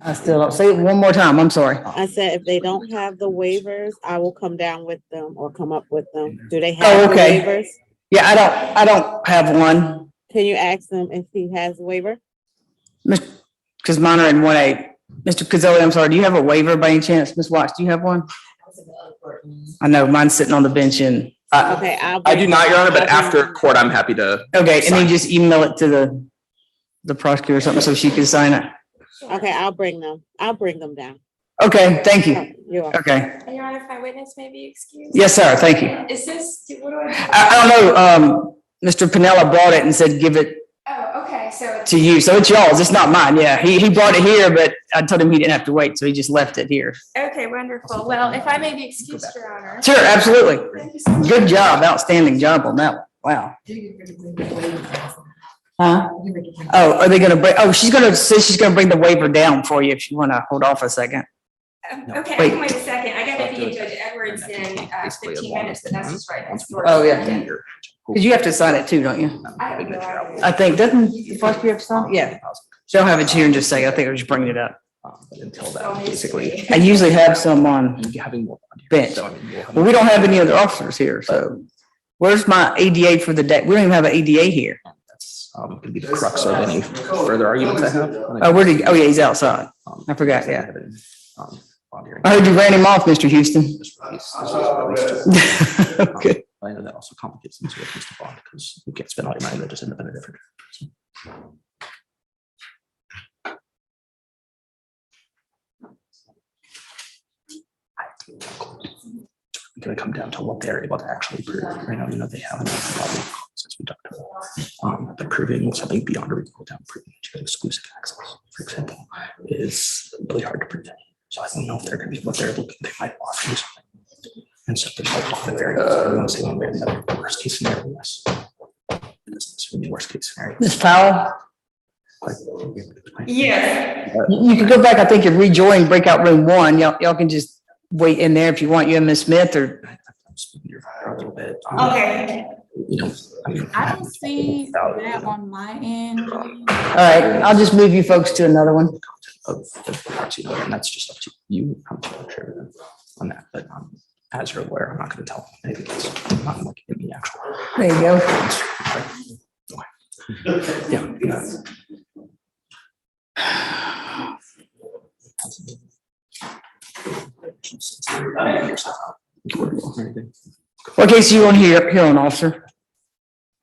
I still don't say it one more time. I'm sorry. I said, if they don't have the waivers, I will come down with them or come up with them. Do they have the okay. waivers? Yeah, I don't have one. Can you ask them if he has a waiver? Because mine are in 1A. Mr. Cazzelli, I'm sorry, do you have a waiver by any chance? Ms. Watts, do you have one? I know, mine's sitting on the bench in. Okay, I do not, Your Honor, but after court, I'm happy to. Okay, and then just email it to the prosecutor or something so she can sign it. Okay, I'll bring them down. Okay, thank you. You're welcome. Okay. Your Honor, if my witness may be excused. Yes, sir, thank you. Is this, what do I do? I don't know, Mr. Pinella brought it and said, give it Oh, okay, so. to you. So it's y'all's, it's not mine. Yeah, he brought it here, but I told him he didn't have to wait, so he just left it here. Okay, wonderful. Well, if I may be excused, Your Honor. Sure, absolutely. Thank you so much. Good job, outstanding job on that one. Wow. Huh? Oh, are they gonna bring, she's gonna bring the waiver down for you if you wanna hold off a second. Okay, Wait. I can wait a second. I gotta be Judge Edwards in 15 minutes, but that's just right next door. Oh, yeah. Cause you have to sign it too, don't you? I have no idea. I think, doesn't the prosecutor have to sign it? Yeah. She'll have it here in just a second. I think I'm just bringing it up. But until then, basically. I usually have some on Having more. bench. Well, we don't have any other officers here, so where's my ADA for the day? We don't even have an ADA here. That's gonna be the crux of any further arguments I have. Oh, where'd he, oh yeah, he's outside. I forgot, yeah. I heard you ran him off, Mr. Houston. Okay. I know that also complicates things with Mr. Bond because you can't spend all your money that just end up in a different. It's going to come down to what they're able to actually prove. Right now, they have enough problem since we talked about but proving something beyond a reasonable doubt, proving that you have exclusive access, for example, is really hard to prove. So I don't know if they're going to be what they're looking. They might offer you something. And so there's no profit there. I want to say one way or the other. Worst case scenario, yes. This would be worst case scenario. Ms. Powell, Yes. you can go back, I think, and rejoin breakout room 1. Y'all can just wait in there if you want, you and Ms. Smith, or. I'm speaking your fire a little bit. Okay. I don't see that on my end. All right, I'll just move you folks to another one. Of the parts, and that's just up to you. I'm sure on that, but as you're aware, I'm not going to tell anything else. I'm not looking at the actual. There you go. Okay. Yeah. What case do you want here on, officer?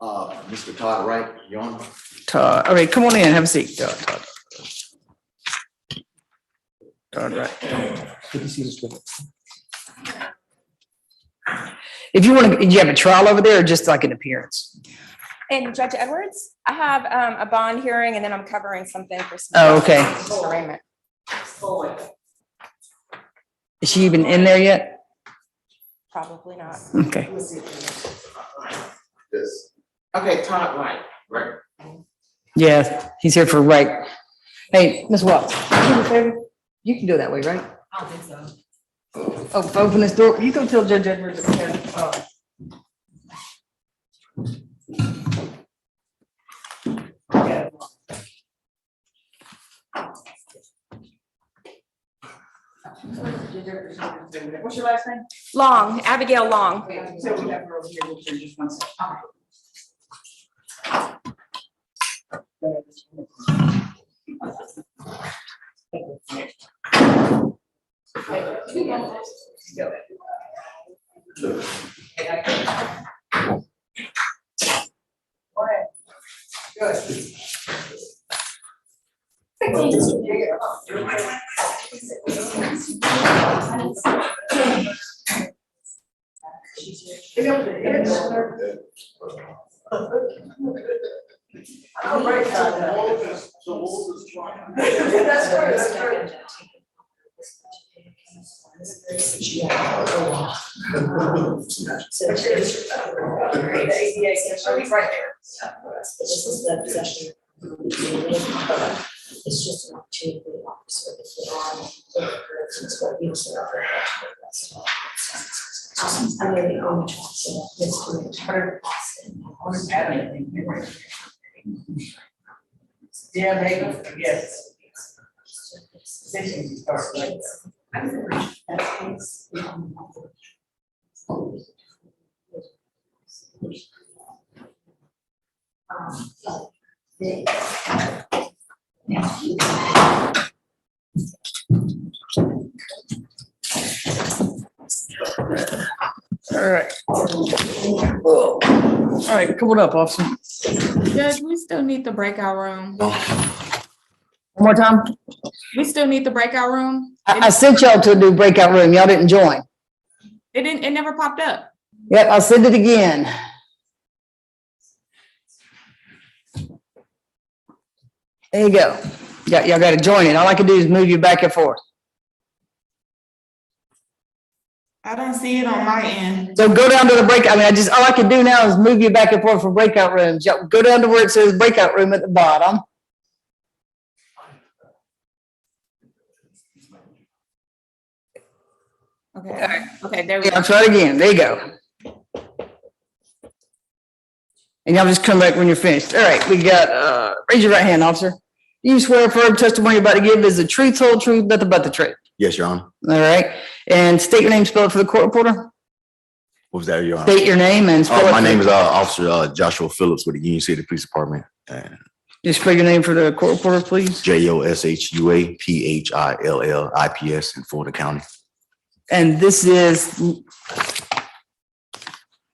Mr. Todd Wright, you on? Todd, all right, come on in, have a seat. Todd, right. If you want to, do you have a trial over there or just like an appearance? And Judge Edwards, I have a bond hearing and then I'm covering something for. Oh, okay. Mr. Raymond. Is she even in there yet? Probably not. Okay. Okay, Todd Wright, right? Yeah, he's here for right. Hey, Ms. Watts, can you do me a favor? You can go that way, right? I don't think so. Oh, open this door. You go tell Judge Edwards. Yeah. What's your last name? Long, Abigail Long. So we have her over here. We'll just one second. It's just an opportunity for the officer if they are what you I'm the only so this to return Austin. Yeah, maybe, yes. All right. All right, come on up, officer. Judge, we still need the breakout room. One more time. We still need the breakout room. I sent y'all to a new breakout room. Y'all didn't join. It never popped up. Yep, I'll send it again. There you go. Y'all got to join it. All I can do is move you back and forth. I don't see it on my end. So go down to the breakout. All I can do now is move you back and forth from breakout rooms. Y'all go down to where it says breakout room at the bottom. Okay, okay, there we Yeah, go. I'll try it again. There you go. And y'all just come back when you're finished. All right, we got, raise your right hand, officer. You swear firm testimony you're about to give is the truth, whole truth, nothing but the truth. Yes, Your Honor. All right, and state your name spelled for the court reporter. What was that, Your Honor? State your name and spell it. My for name the- is Officer Joshua Phillips with the Union City Police Department. Just spell your name for the court reporter, please. JOSHUAPHILLIPS in Fulton County. And this is, hold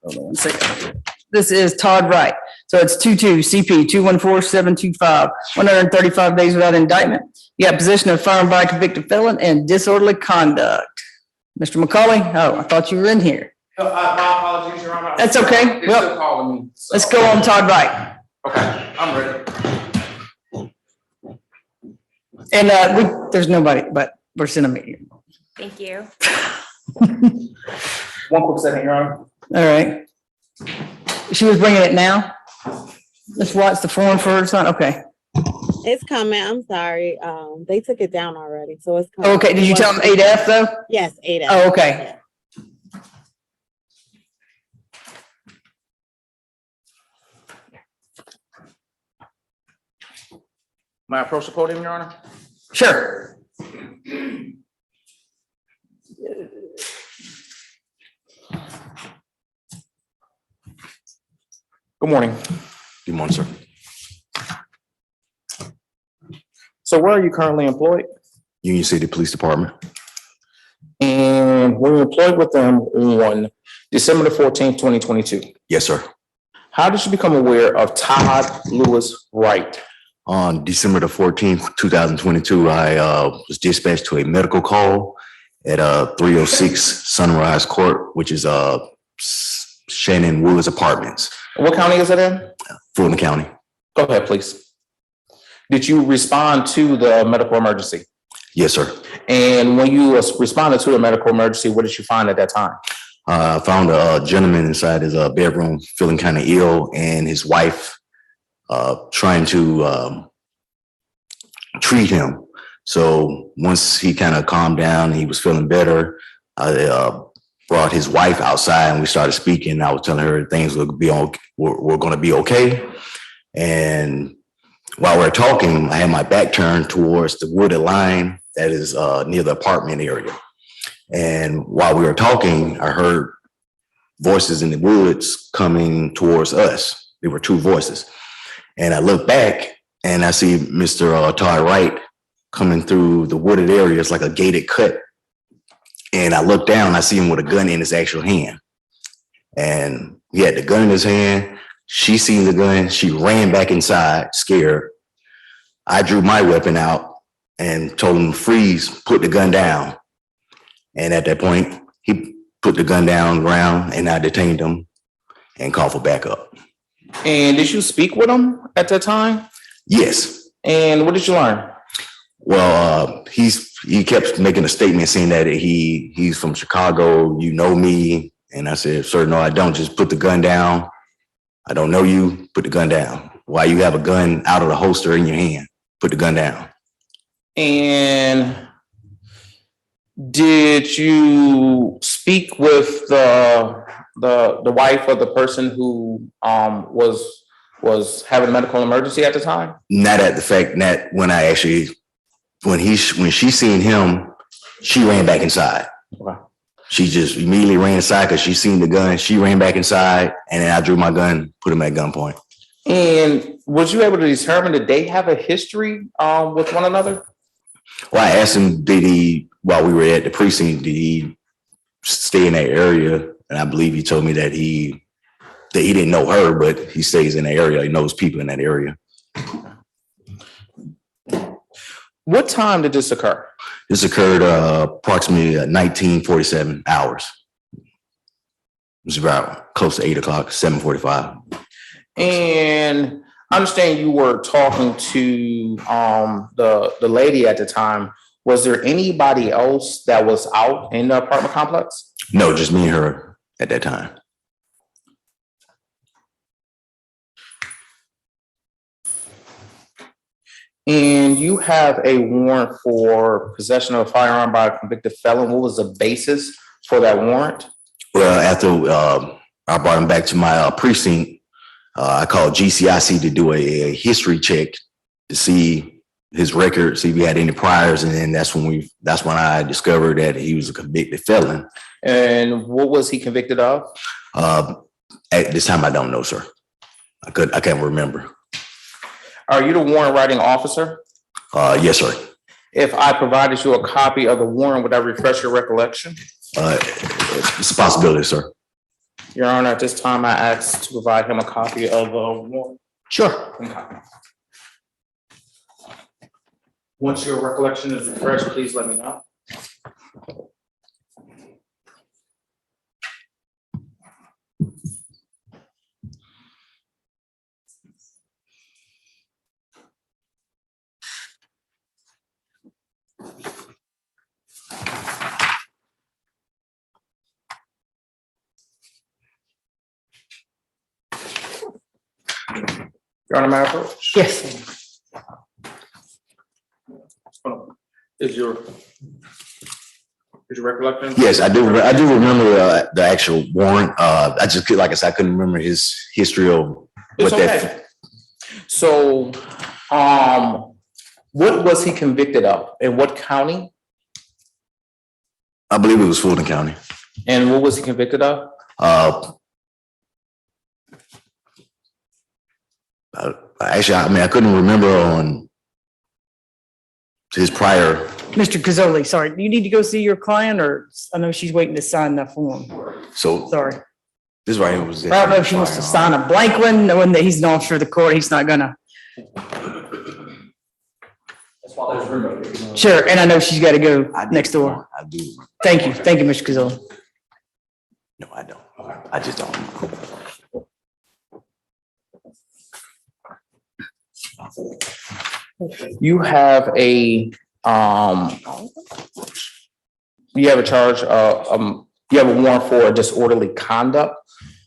on one second. This is Todd Wright. So it's 22 CP 214-725, 135 days without indictment. You got possession of firearm by a convicted felon and disorderly conduct. Mr. McCauley, oh, I thought you were in here. My apologies, Your Honor. That's okay. They're Well, still calling me. so- Let's go on Todd Wright. Okay, I'm ready. And there's nobody, but we're sending them here. Thank you. One quick second, Your Honor. All right. She was bringing it now? Let's watch the form for her son. Okay. It's coming. I'm sorry. They took it down already, so it's coming. Okay, did you tell them 8F though? Yes, 8F. Oh, okay. May I approach the podium, Your Honor? Sure. Good morning. Good morning, sir. So where are you currently employed? Union City Police Department. And we were employed with them on December the 14th, 2022. Yes, sir. How did you become aware of Todd Lewis Wright? On December the 14th, 2022, I was dispatched to a medical call at 306 Sunrise Court, which is Shannon Woods Apartments, What county is it in? Fulton County. Go ahead, please. Did you respond to the medical emergency? Yes, sir. And when you responded to the medical emergency, what did you find at that time? I found a gentleman inside his bedroom feeling kind of ill, and his wife trying to treat him. So once he kind of calmed down and he was feeling better, I brought his wife outside and we started speaking. I was telling her things were going to be okay. And while we we're talking, I had my back turned towards the wooded line that is near the apartment area. And while we were talking, I heard voices in the woods coming towards us. There were two voices. And I look back and I see Mr. Todd Wright coming through the wooded area. It's like a gated cut. And I look down, I see him with a gun in his actual hand. And he had the gun in his hand. She seen the gun. She ran back inside, scared. I drew my weapon out and told him to freeze, put the gun down. And at that point, he put the gun down on the ground and I detained him and called for backup. And did you speak with him at that time? Yes. And what did you learn? Well, he kept making a statement saying that he's from Chicago, you know me. And I said, sir, no, I don't. Just put the gun down. I don't know you. Put the gun down. Why you have a gun out of the holster in your hand? Put the gun down. And did you speak with the wife of the person who was was having a medical emergency at the time? Not at the fact that when I actually, when she seen him, she ran back inside. Okay. She just immediately ran inside because she seen the gun. She ran back inside, and then I drew my gun, put him at gunpoint. And was you able to determine that they have a history with one another? Well, I asked him, did he, while we were at the precinct, did he stay in that area? And I believe he told me that he didn't know her, but he stays in the area. He knows people in that area. What time did this occur? This occurred approximately 1947 hours. It was about close to 8 o'clock, 7:45. And I understand you were talking to the lady at the time. Was there anybody else that was out in the apartment complex? No, just me and her at that time. And you have a warrant for possession of a firearm by a convicted felon. What was the basis for that warrant? Well, after I brought him back to my precinct, I called GCIC to do a history check to see his record, see if he had any priors, and then that's when I discovered that he was a convicted felon. And what was he convicted of? At this time, I don't know, sir. I can't remember. Are you the warrant writing officer? Yes, sir. If I provided you a copy of the warrant, would that refresh your recollection? It's a possibility, sir. Your Honor, at this time, I ask to provide him a copy of the warrant. Sure. Once your recollection is refreshed, please let me know. Your Honor, may I approach? Yes. Is your recollection? Yes, I do remember the actual warrant. I just, like I said, I couldn't remember his history of It's what okay. that. So, what was he convicted of? In what county? I believe it was Fulton County. And what was he convicted of? Actually, I mean, I couldn't remember on his prior. Mr. Cazzoli, sorry, do you need to go see your client, or I know she's waiting to sign that form? So Sorry. this right here was. I don't know if she wants to sign a blank one, knowing that he's an officer of the court, he's not gonna. Sure, and I know she's got to go next door. I do. Thank you, Mr. Cazzoli. No, I don't. I just don't. You have a charge, you have a warrant for disorderly conduct.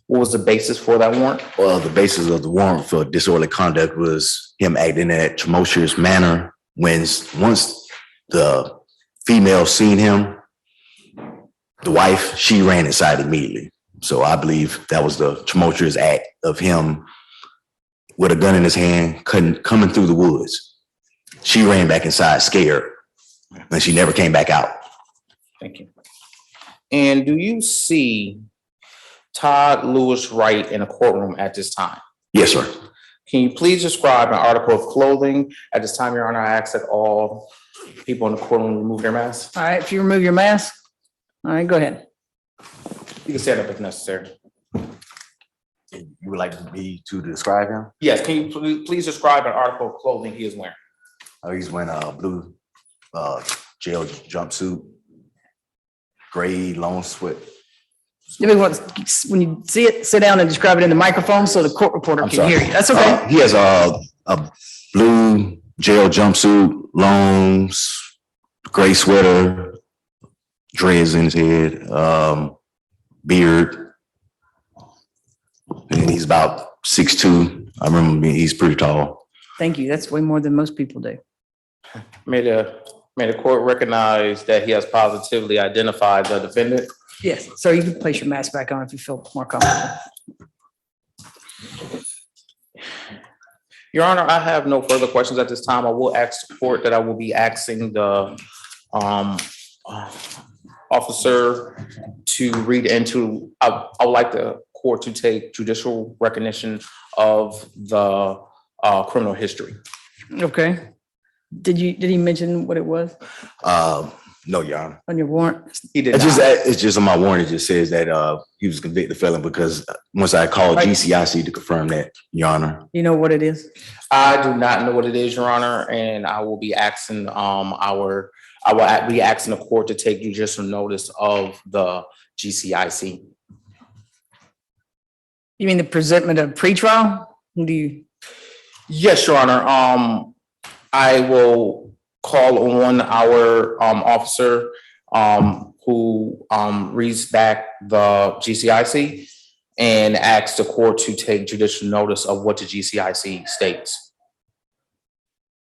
What was the basis for that warrant? Well, the basis of the warrant for disorderly conduct was him acting in a tumultuous manner once the female seen him, the wife, she ran inside immediately. So I believe that was the tumultuous act of him with a gun in his hand, coming through the woods. She ran back inside scared, and she never came back out. Thank you. And do you see Todd Lewis Wright in a courtroom at this time? Yes, sir. Can you please describe an article of clothing? At this time, Your Honor, I ask that all people in the courtroom remove their masks. All right, if you remove your mask, all right, go ahead. You can stand up if necessary. You would like me to describe him? Yes, can you please describe an article of clothing he is wearing? Oh, he's wearing a blue jail jumpsuit, gray long sweat. Maybe once, when you see it, sit down and describe it in the microphone so the court reporter I'm can sorry. hear you. That's okay. He has a blue jail jumpsuit, long gray sweater, dreads in his head, beard. And he's about 6'2". I remember he's pretty tall. Thank you. That's way more than most people do. May the court recognize that he has positively identified the defendant? Yes, so you can place your mask back on if you feel more comfortable. Your Honor, I have no further questions at this time. I will ask the court that I will be asking the officer to read into, I would like the court to take judicial recognition of the criminal history. Okay. Did he mention what it was No, Your Honor. on your warrant? He did It's just on my warrant. It just says that he was convicted felon because once I called Right. GCIC to confirm that, Your Honor. You know what it is? I do not know what it is, Your Honor, and I will be asking I will be asking the court to take judicial notice of the GCIC. You mean the presentment of pretrial? Do you? Yes, Your Honor. I will call on our officer who reads back the GCIC and ask the court to take judicial notice of what the GCIC states.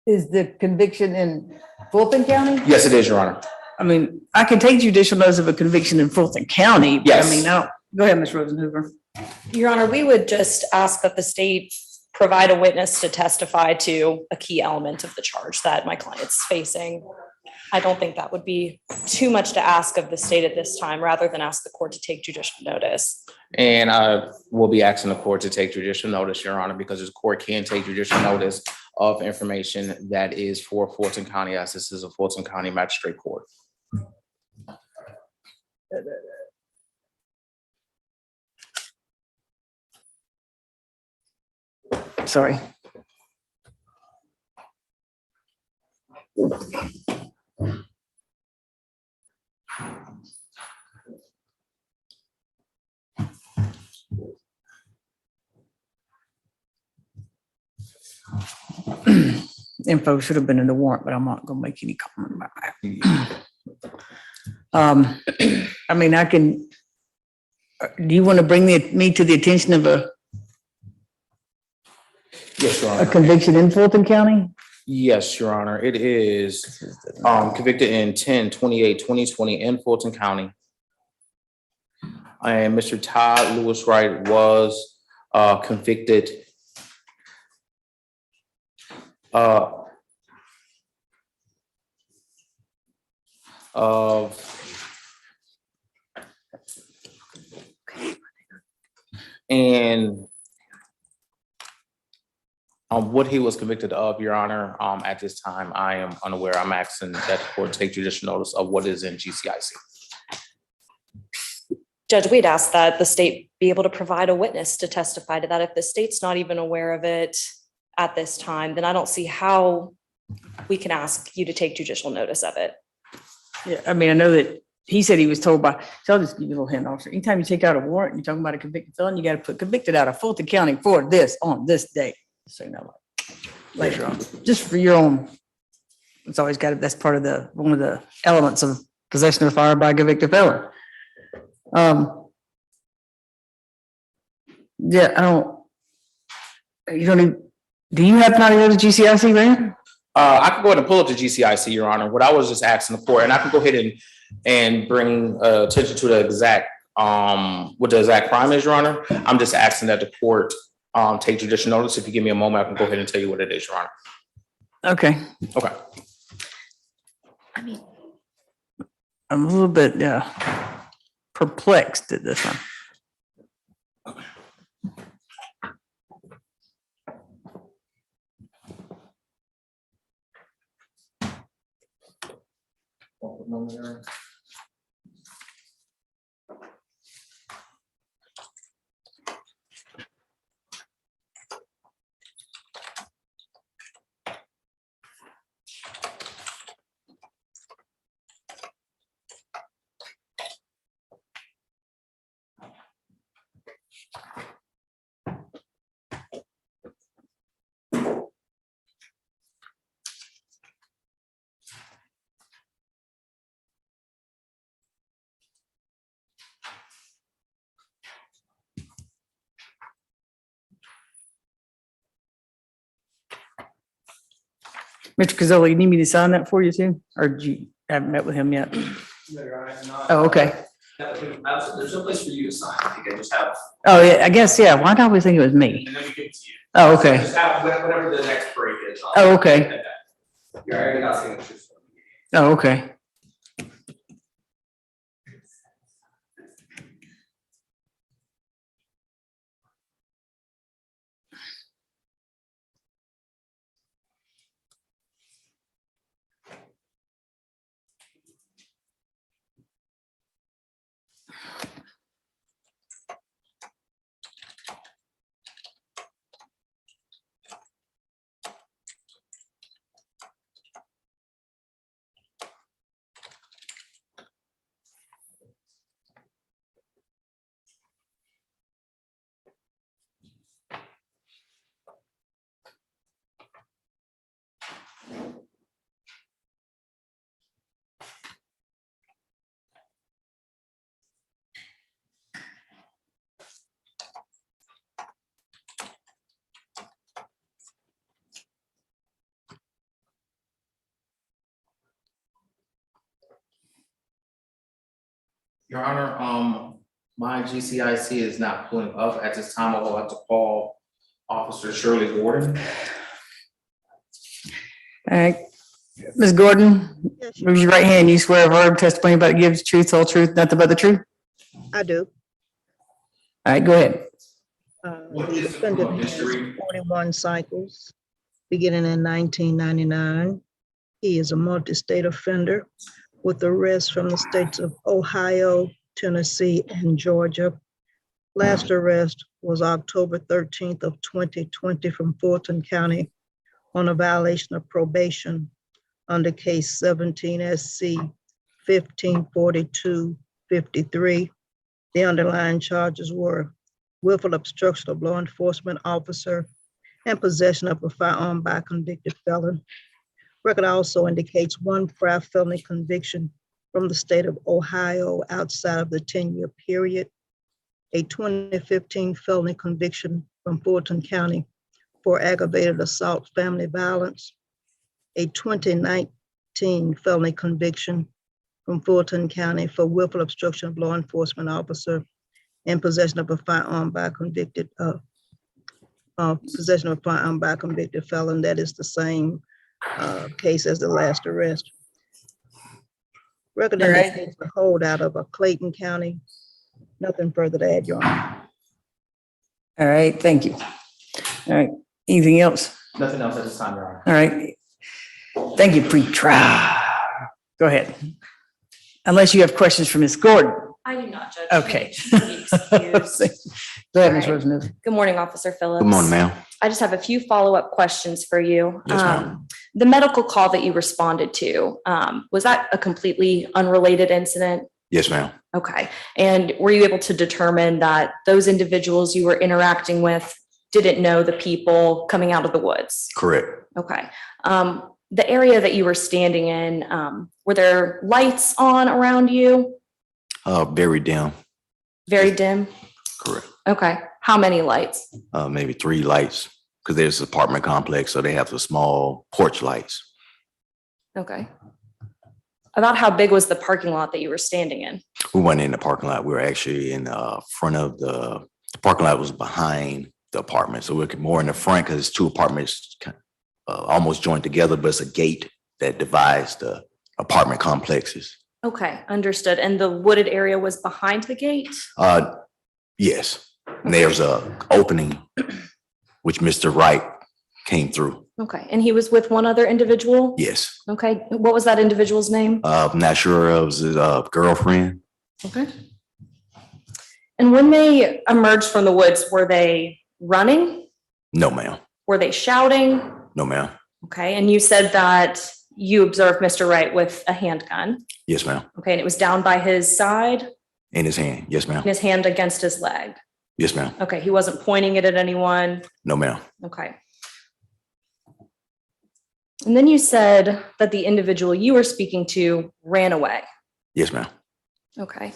Is the conviction in Fulton County? Yes, it is, Your Honor. I mean, I can take judicial notice of a conviction in Fulton County. But Yes. I mean, I don't, go ahead, Ms. Rosenhoover. Your Honor, we would just ask that the state provide a witness to testify to a key element of the charge that my client's facing. I don't think that would be too much to ask of the state at this time, rather than ask the court to take judicial notice. And I will be asking the court to take judicial notice, Your Honor, because the court can take judicial notice of information that is for Fulton County, as this is a Fulton County Magistrate Court. Sorry. Info should have been in the warrant, but I'm not gonna make any comment about that. I mean, I can, do you want to bring me to the attention of a Yes, Your Honor. conviction in Fulton County? Yes, Your Honor. It is convicted in 10/28/2020 in Fulton County. And Mr. Todd Lewis Wright was convicted of and what he was convicted of, Your Honor, at this time, I am unaware. I'm asking that the court take judicial notice of what is in GCIC. Judge, we'd ask that the state be able to provide a witness to testify to that. If the state's not even aware of it at this time, then I don't see how we can ask you to take judicial notice of it. Yeah, I mean, I know that he said he was told by, so I'll just give you a little hint, officer. Anytime you take out a warrant, you're talking about a convicted felon, you got to put convicted out of Fulton County for this on this date. So you know, later on, just for your own. It's always got to, that's part of one of the elements of possession of fire by a convicted felon. Yeah, you don't even, do you have not heard of GCIC, man? I can go ahead and pull up the GCIC, Your Honor. What I was just asking the court, and I can go ahead and bring attention to the exact what the exact crime is, Your Honor. I'm just asking that the court take judicial notice. If you give me a moment, I can go ahead and tell you what it is, Your Honor. Okay. Okay. I mean, I'm a little bit perplexed at this one. Mr. Cazzola, you need me to sign that for you too? Or you haven't met with him yet? Oh, okay. There's no place for you to sign. I think I just have. Oh, yeah, I guess, yeah. Why do I always think it was me? And then we give it to you. Oh, okay. Just have whatever the next break is. Oh, okay. You already got signatures. Oh, okay. Your Honor, my GCIC is not pulling up. At this time, I would like to call Officer Shirley Gordon. All right. Ms. Gordon, raise your right hand. You swear a verb testimony about gives truth, whole truth, nothing but the truth? I do. All right, go ahead. What The is the defendant criminal has history? 41 cycles, beginning in 1999. He is a multi-state offender with arrests from the states of Ohio, Tennessee, and Georgia. Last arrest was October 13th of 2020 from Fulton County on a violation of probation under case 17 SC 154253. The underlying charges were willful obstruction of law enforcement officer and possession of a firearm by a convicted felon. Record also indicates one prior felony conviction from the state of Ohio outside of the 10-year period, a 2015 felony conviction from Fulton County for aggravated assault, family violence, a 2019 felony conviction from Fulton County for willful obstruction of law enforcement officer and possession of a firearm by a convicted felon. That is the same case as the last arrest. Record All right. indicates a holdout of a Clayton County. Nothing further to add, Your Honor. All right, thank you. All right, anything else? Nothing else at this time, Your Honor. All right. Thank you, pre-trial. Go ahead. Unless you have questions for Ms. Gordon. I do not judge. Okay. She should be excused. Go ahead, Ms. All right. Rosenberg. Good morning, Officer Phillips. Good morning, ma'am. I just have a few follow-up questions for you. Yes, ma'am. The medical call that you responded to, was that a completely unrelated incident? Yes, ma'am. Okay. And were you able to determine that those individuals you were interacting with didn't know the people coming out of the woods? Correct. Okay. The area that you were standing in, were there lights on around you? Very dim. Very dim? Correct. Okay. How many lights? Maybe 3 lights, because there's an apartment complex, so they have the small porch lights. Okay. About how big was the parking lot that you were standing in? We weren't in the parking lot. We were actually in front of the parking lot was behind the apartment. So we're more in the front because it's 2 apartments almost joined together, but it's a gate that divides the apartment complexes. Okay, understood. And the wooded area was behind the gate? Yes. And there's a opening which Mr. Wright came through. Okay, and he was with one other individual? Yes. Okay, what was that individual's name? I'm not sure it was his girlfriend. Okay. And when they emerged from the woods, were they running? No, ma'am. Were they shouting? No, ma'am. Okay, and you said that you observed Mr. Wright with a handgun. Yes, ma'am. Okay, and it was down by his side, In his hand. Yes, ma'am. and his hand against his leg. Yes, ma'am. Okay, he wasn't pointing it at anyone. No, ma'am. Okay. And then you said that the individual you were speaking to ran away. Yes, ma'am. Okay.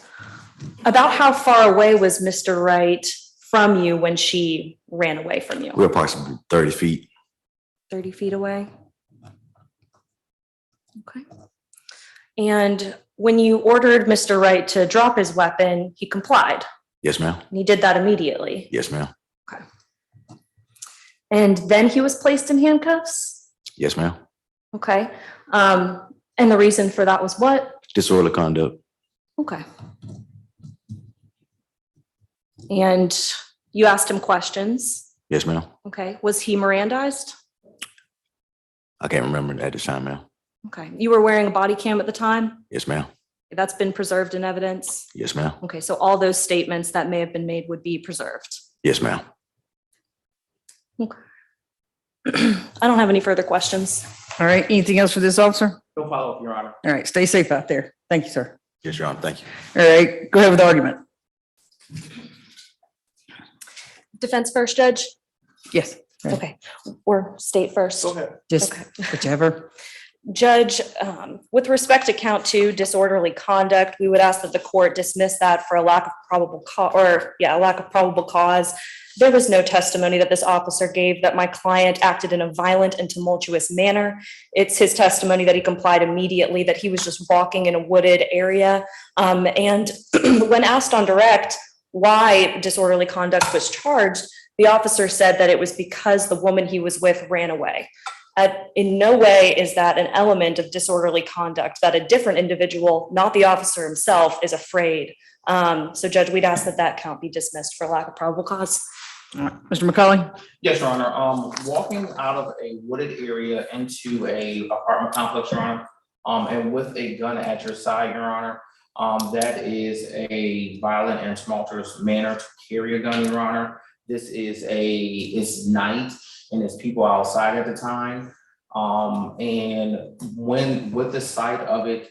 About how far away was Mr. Wright from you when she ran away from you? We're approximately 30 feet. 30 feet away? Okay. And when you ordered Mr. Wright to drop his weapon, he complied. Yes, ma'am. And he did that immediately. Yes, ma'am. And then he was placed in handcuffs? Yes, ma'am. Okay. And the reason for that was what? Disorderly conduct. Okay. And you asked him questions? Yes, ma'am. Okay. Was he Mirandized? I can't remember at the time, ma'am. Okay. You were wearing a body cam at the time? Yes, ma'am. That's been preserved in evidence? Yes, ma'am. Okay, so all those statements that may have been made would be preserved. Yes, ma'am. Okay. I don't have any further questions. All right, anything else for this officer? No follow-up, Your Honor. All right, stay safe out there. Thank you, sir. Yes, Your Honor. Thank you. All right, go ahead with the argument. Defense first, Judge? Yes. Okay, or state first? Go ahead. Just Okay. whichever. Judge, with respect to count 2, disorderly conduct, we would ask that the court dismiss that for a lack of probable cause. There was no testimony that this officer gave that my client acted in a violent and tumultuous manner. It's his testimony that he complied immediately, that he was just walking in a wooded area. And when asked on direct why disorderly conduct was charged, the officer said that it was because the woman he was with ran away. In no way is that an element of disorderly conduct, that a different individual, not the officer himself, is afraid. So Judge, we'd ask that that count be dismissed for lack of probable cause. All right, Mr. McCauley? Yes, Your Honor. Walking out of a wooded area into a apartment complex, Your Honor, and with a gun at your side, Your Honor, that is a violent and tumultuous manner to carry a gun, Your Honor. This is it's night and there's people outside at the time. And when with the sight of it,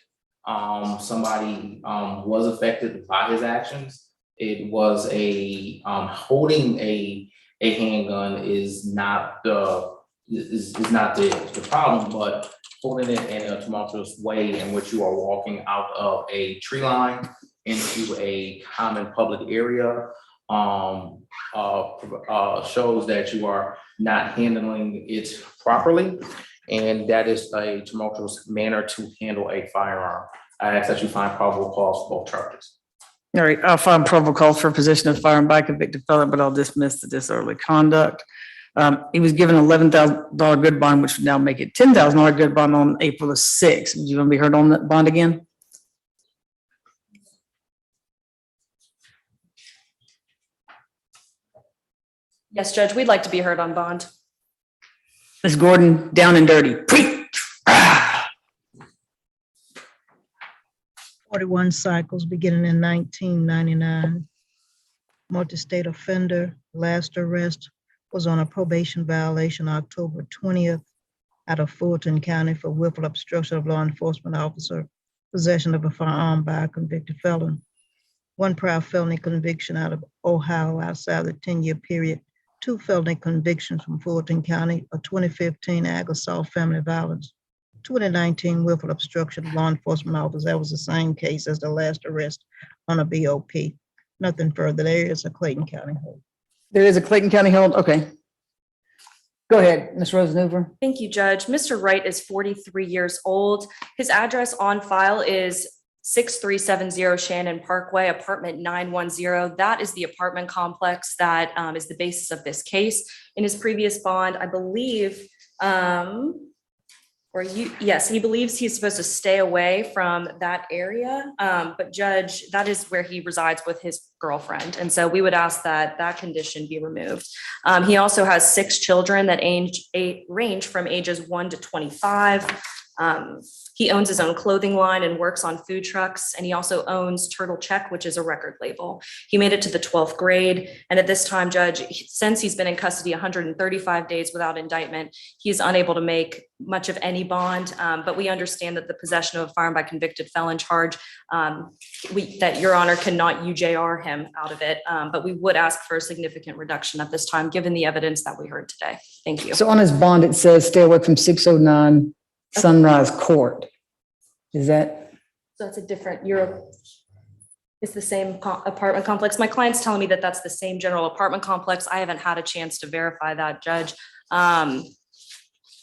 somebody was affected by his actions. It was holding a handgun is not the problem, but holding it in a tumultuous way in which you are walking out of a tree line into a common public area shows that you are not handling it properly, and that is a tumultuous manner to handle a firearm. I ask that you find probable cause for both charges. All right, I'll find probable cause for possession of firearm by convicted felon, but I'll dismiss the disorderly conduct. He was given $11,000 good bond, which would now make it $10,000 good bond on April the 6th. Would you want to be heard on that bond again? Yes, Judge, we'd like to be heard on bond. Ms. Gordon, down and dirty. Preach. 41 cycles beginning in 1999. Multi-state offender, last arrest was on a probation violation October 20th out of Fulton County for willful obstruction of law enforcement officer, possession of a firearm by a convicted felon. One prior felony conviction out of Ohio outside the 10-year period, 2 felony convictions from Fulton County, a 2015 ag assault family violence, 2019 willful obstruction of law enforcement officer. That was the same case as the last arrest on a BOP. Nothing further. There is a Clayton County hold. There is a Clayton County hold. Okay. Go ahead, Ms. Rosenhuber. Thank you, Judge. Mr. Wright is 43 years old. His address on file is 6370 Shannon Parkway, apartment 910. That is the apartment complex that is the basis of this case. In his previous bond, I believe, yes, he believes he's supposed to stay away from that area. But Judge, that is where he resides with his girlfriend. And so we would ask that that condition be removed. He also has 6 children that range from ages 1 to 25. He owns his own clothing line and works on food trucks. And he also owns Turtle Check, which is a record label. He made it to the 12th grade. And at this time, Judge, since he's been in custody 135 days without indictment, he's unable to make much of any bond. But we understand that the possession of a firearm by convicted felon charge, that Your Honor cannot UJR him out of it. But we would ask for a significant reduction at this time, given the evidence that we heard today. Thank you. So on his bond, it says stay away from 609 Sunrise Court. Is that? So it's a different, it's the same apartment complex. My client's telling me that that's the same general apartment complex. I haven't had a chance to verify that, Judge.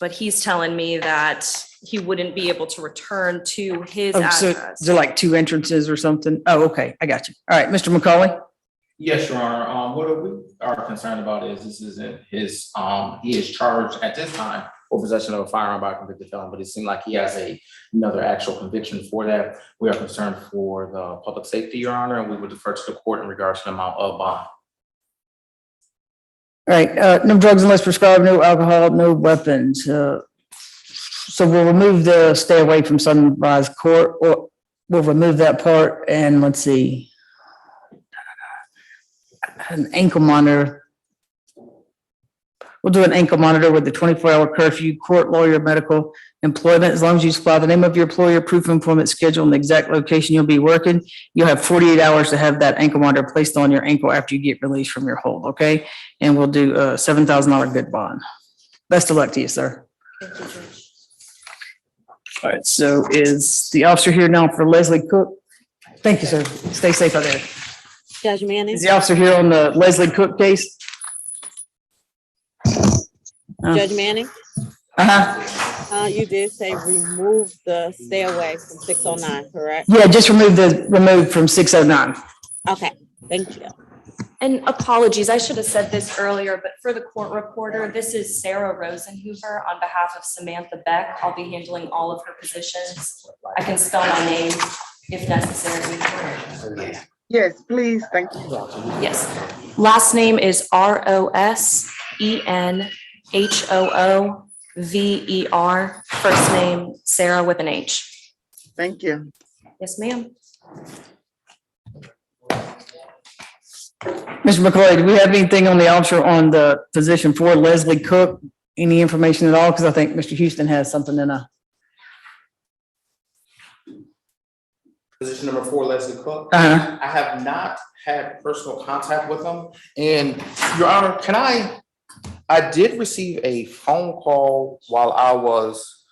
but he's telling me that he wouldn't be able to return to his Oh, so address. is there like two entrances or something? Oh, okay, I got you. All right, Mr. McCauley? Yes, Your Honor. What we are concerned about is this isn't his, he is charged at this time for possession of a firearm by a convicted felon, but it seemed like he has another actual conviction for that. We are concerned for the public safety, Your Honor, and we would defer to the court in regards to the amount of bond. All right, no drugs unless prescribed, no alcohol, no weapons. So we'll remove the stay away from Sunrise Court, or we'll remove that part, and let's see. An ankle monitor. We'll do an ankle monitor with the 24-hour curfew, court, lawyer, medical, employment. As long as you supply the name of your employer, proof of employment schedule, and the exact location you'll be working, you'll have 48 hours to have that ankle monitor placed on your ankle after you get released from your hold, okay? And we'll do a $7,000 good bond. Best of luck to you, sir. All right, so is the officer here now for Leslie Cook? Thank you, sir. Stay safe out there. Judge Manning? Is the officer here on the Leslie Cook case? Judge Manning? Uh-huh. You did say remove the stay away from 609, correct? Yeah, just remove from 609. Okay, thank you. And apologies, I should have said this earlier, but for the court reporter, this is Sarah Rosenhuber on behalf of Samantha Beck. I'll be handling all of her positions. I can spell my name if necessary. Yes, please, thank you. Yes. Last name is Rosenhover. First name Sarah with an H. Thank you. Yes, ma'am. Mr. McCoy, do we have anything on the officer on the position for Leslie Cook? Any information at all? Because I think Mr. Houston has something in a. Position number 4, Leslie Cook. Uh-huh. I have not had personal contact with him. And Your Honor, I did receive a phone call while I was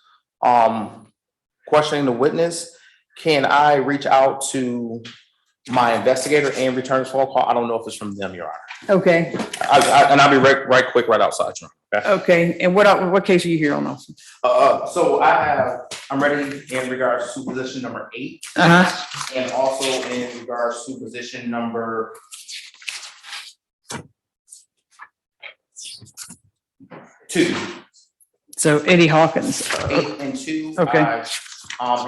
questioning the witness. Can I reach out to my investigator and return this phone call? I don't know if it's from them, Your Honor. Okay, And I'll be right quick, right outside, Your Honor. okay. And what case are you here on, officer? So I'm ready in regards to position number 8. Uh-huh. And also in regards to position number 2. So Eddie Hawkins. 8 and 2. Okay.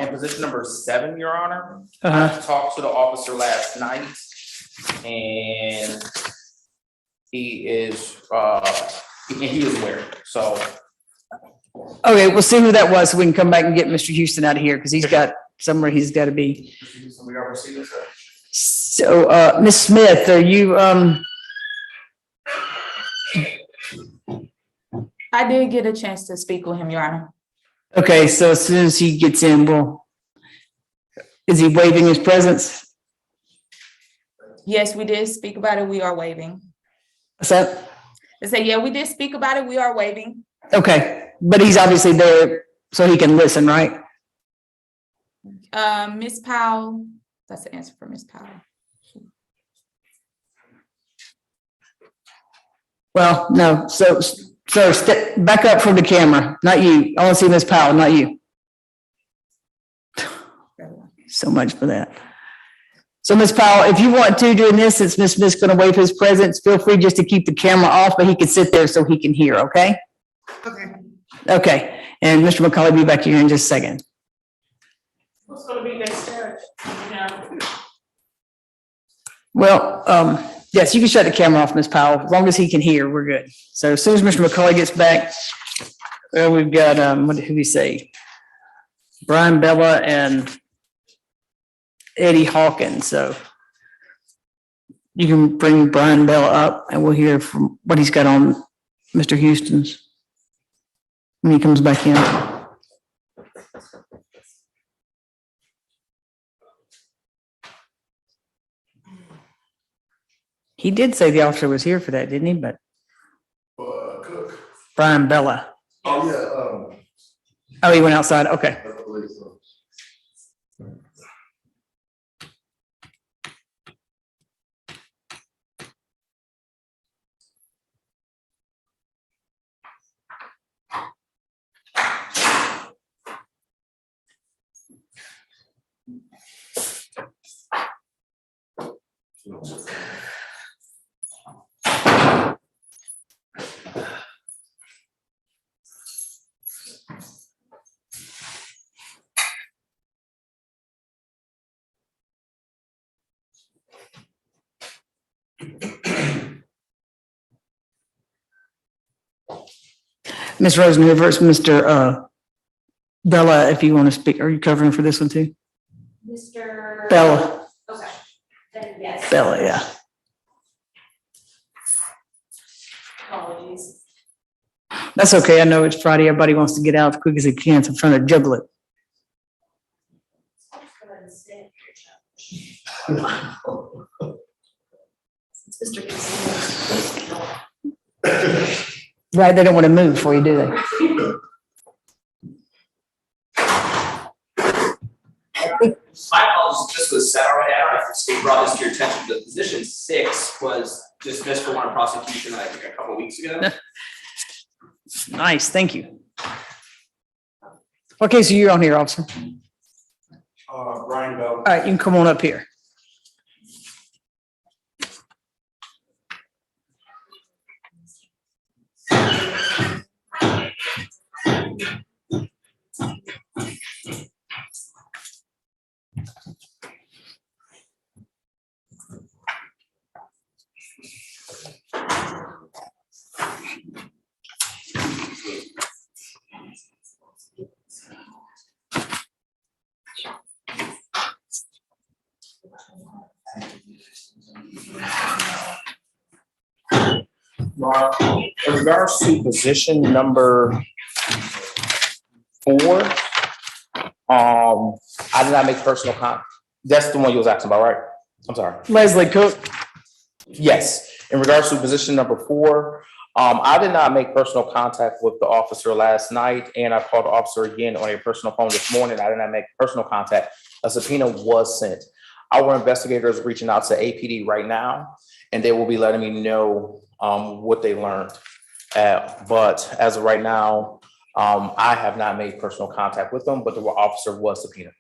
In position number 7, Your Honor, Uh-huh. I talked to the officer last night, and he is aware. So Okay, we'll see who that was so we can come back and get Mr. Houston out of here because he's got somewhere he's got to be. we are receiving, sir. So, Ms. Smith, are you, I did get a chance to speak with him, Your Honor. okay, so as soon as he gets in, is he waiving his presence? Yes, we did speak about it. We are waiving. What's that? I said, yeah, we did speak about it. We are waiving. Okay, but he's obviously there so he can listen, right? Ms. Powell, that's the answer for Ms. Powell. Well, no, so, sir, step back up from the camera, not you. I want to see Ms. Powell, not you. So much for that. So Ms. Powell, if you want to during this, since Ms. Smith's going to waive his presence, feel free just to keep the camera off, but he can sit there so he can hear, okay? Okay. Okay, and Mr. McCauley will be back here in just a second. What's going to be next, Judge? Well, yes, you can shut the camera off, Ms. Powell. As long as he can hear, we're good. So as soon as Mr. McCauley gets back, we've got, what did we say? Brian Bella and Eddie Hawkins. So you can bring Brian Bella up and we'll hear from what he's got on Mr. Houston's when he comes back in. He did say the officer was here for that, didn't he? But Cook. Brian Bella. Oh, yeah, Oh, he went outside. Okay. I believe so. Ms. Rosenhoover, it's Mr. Bella, if you want to speak. Are you covering for this one too? Mr. Bella, Okay, then yes. Bella, yeah. Apologies. That's okay. I know it's Friday. Everybody wants to get out as quick as they can, so I'm trying to juggle it. Go ahead and stand for your challenge. Since Mr. Castillo- Right, they don't want to move before you, do they? My apologies, this was set already. I don't know if the state brought this to your attention, but position 6 was dismissed for warrant of prosecution, I think, a couple of weeks ago. Nice, thank you. Okay, so you're on here, officer. Brian Bell. All right, you can come on up here. In regards to position number 4, I did not make personal that's the one you was asking about, right? I'm sorry. Leslie Cook. Yes, in regards to position number 4, I did not make personal contact with the officer last night, and I called the officer again on a personal phone this morning. I did not make personal contact. A subpoena was sent. Our investigators are reaching out to APD right now, and they will be letting me know what they learned. But as of right now, I have not made personal contact with them, but the officer was subpoenaed.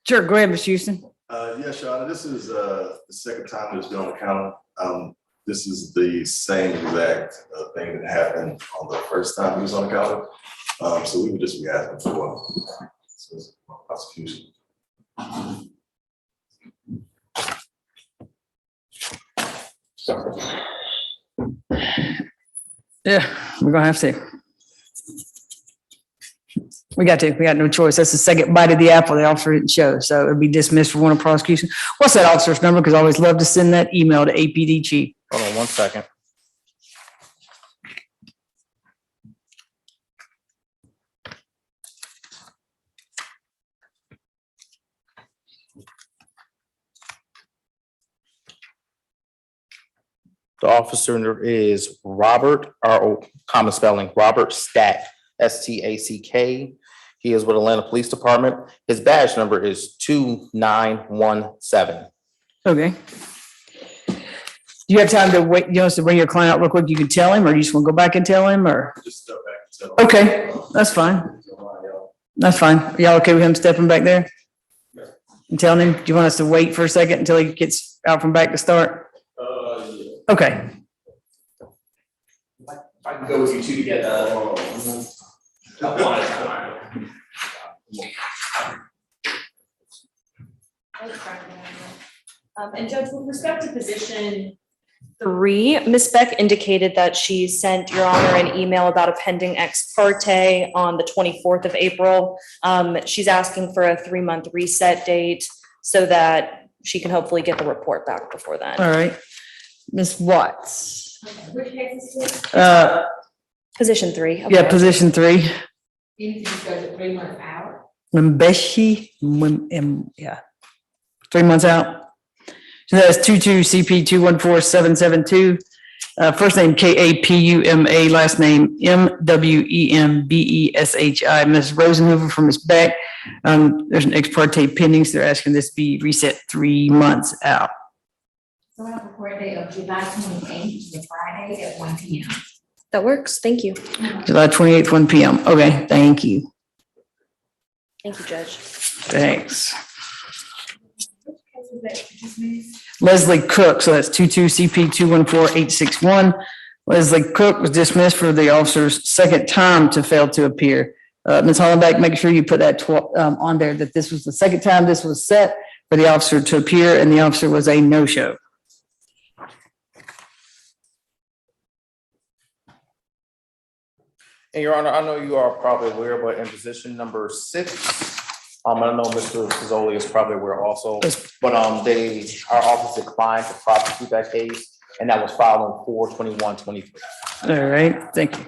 Sure, go ahead, Ms. Houston. Yes, Your Honor, this is the second time it's been on the counter. This is the same exact thing that happened on the first time he was on the counter. So we would just be asking for prosecution. Yeah, we're gonna have to. We got no choice. That's the second bite of the apple the officer didn't show, so it'll be dismissed for warrant of prosecution. What's that officer's number? Because I always love to send that email to APD chief. Hold on 1 second. The officer is Robert, or common spelling, Robert Stack, Stack. He is with Atlanta Police Department. His badge number is 2917. Okay. Do you have time to wait, you know, to bring your client out real quick? You can tell him, or you just want to go back and tell him, or? Just step back and tell him. Okay, that's fine. That's fine. Are y'all okay with him stepping back there? And telling him, do you want us to wait for a second until he gets out from back to start? Yeah. Okay. If I can go with you two to get one at a time. And Judge, with respect to position 3, Ms. Beck indicated that she sent Your Honor an email about a pending ex parte on the 24th of April. She's asking for a 3-month reset date so that she can hopefully get the report back before then. All right. Ms. Watts. Which case is this? Position 3. Yeah, position 3. You need to just go to 3 months out. Mbeshi, yeah. 3 months out. So that's 22CP214772. First name Kapuma, last name Mwembeshi. Ms. Rosenhoover from Ms. Beck. There's an ex parte pending, so they're asking this be reset 3 months out. So I have a court date of July 28th, the Friday at 1 p.m. That works. Thank you. July 28th, 1 p.m. Okay, thank you. Thank you, Judge. Thanks. Leslie Cook, so that's 22 CP 214861. Leslie Cook was dismissed for the officer's second time to fail to appear. Ms. Hollenbeck, make sure you put that on there, that this was the second time this was set for the officer to appear, and the officer was a no-show. And Your Honor, I know you are probably aware, but in position number 6, I know Mr. Pizzoli is probably aware also, but our office declined to prosecute that case, and that was filed on 4/21/23. All right, thank you.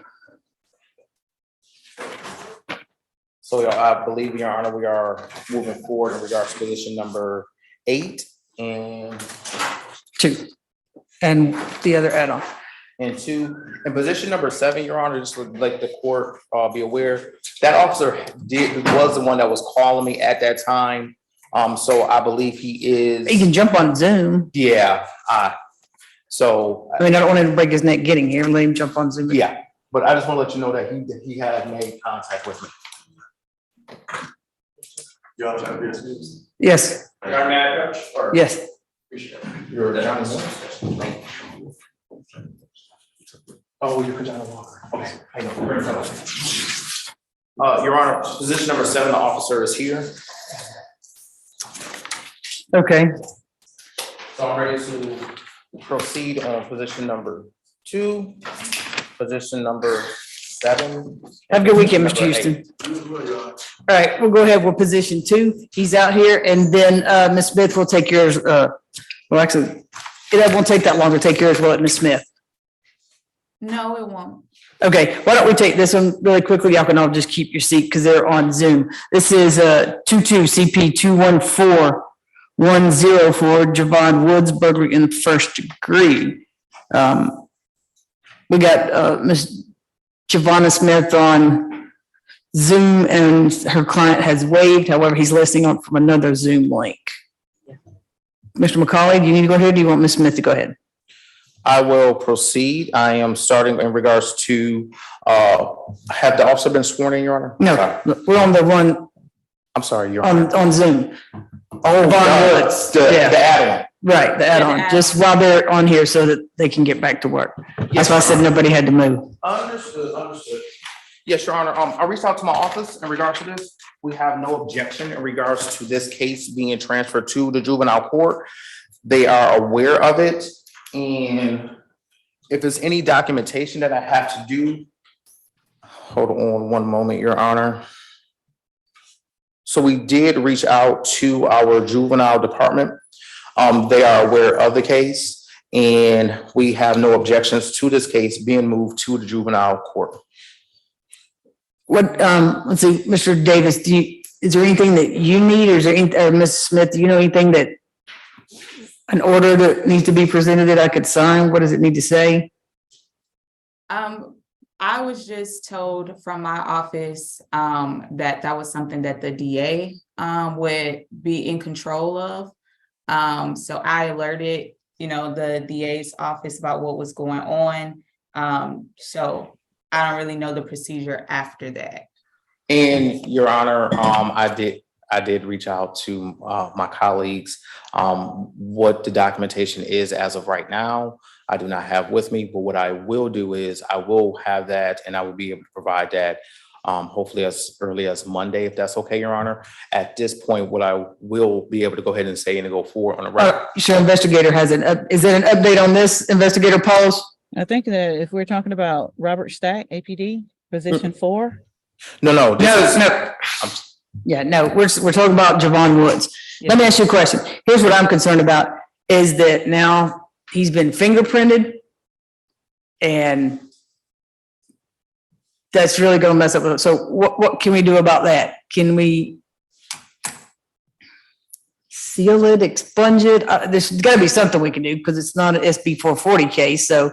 So I believe, Your Honor, we are moving forward in regards to position number 8 and 2. And the other add-on. and 2. In position number 7, Your Honor, just would like the court be aware, that officer was the one that was calling me at that time. So I believe he is. He can jump on Zoom. Yeah, so. I mean, I don't want him to break his neck getting here. Let him jump on Zoom. Yeah, but I just want to let you know that he had made contact with me. Y'all trying to be excused? Yes, Your Honor, or- yes. You're Oh, you're Kajana Walker. Okay, I know. Your Honor, position number 7, the officer is here. Okay, So I'm ready to proceed on position number 2, position number 7. have a good weekend, Mr. Houston. All right, we'll go ahead with position 2. He's out here, and then Ms. Smith will take yours. Well, actually, it won't take that long to take yours, will it, Ms. Smith? No, it won't. Okay, why don't we take this one really quickly? Y'all can all just keep your seat because they're on Zoom. This is 22 CP 214104 Javon Woods, burglary in the first degree. We got Ms. Javonna Smith on Zoom, and her client has waived. However, he's listening on from another Zoom link. Mr. McCauley, do you need to go ahead? Or do you want Ms. Smith to go ahead? I will proceed. I am starting in regards to, have the officer been sworn in, Your Honor? No, we're on the one I'm sorry, Your Honor. on Zoom. Oh, Von Woods. The Yeah. add-on. Right, the add-on, just while they're on here so that they can get back to work. That's why I said nobody had to move. Understood. Yes, Your Honor. I reached out to my office in regards to this. We have no objection in regards to this case being transferred to the juvenile court. They are aware of it. And if there's any documentation that I have to do, hold on one moment, Your Honor. So we did reach out to our juvenile department. They are aware of the case, and we have no objections to this case being moved to the juvenile court. What, let's see, Mr. Davis, is there anything that you need, or is there, or Ms. Smith, do you know anything that an order that needs to be presented that I could sign? What does it need to say? I was just told from my office that was something that the DA would be in control of. So I alerted, the DA's office about what was going on. So I don't really know the procedure after that. And Your Honor, I did reach out to my colleagues. What the documentation is as of right now, I do not have with me, but what I will do is I will have that, and I will be able to provide that hopefully as early as Monday, if that's okay, Your Honor. At this point, what I will be able to go ahead and say and go forward on the record. Sure, investigator has is there an update on this, Investigator Pauls? I think that if we're talking about Robert Stack, APD, position 4. No. Yeah, no, we're talking about Javon Woods. Let me ask you a question. Here's what I'm concerned about, is that now he's been fingerprinted, and that's really gonna mess up with it. So what can we do about that? Can we seal it, expunge it? There's gotta be something we can do, because it's not an SB 440 case, so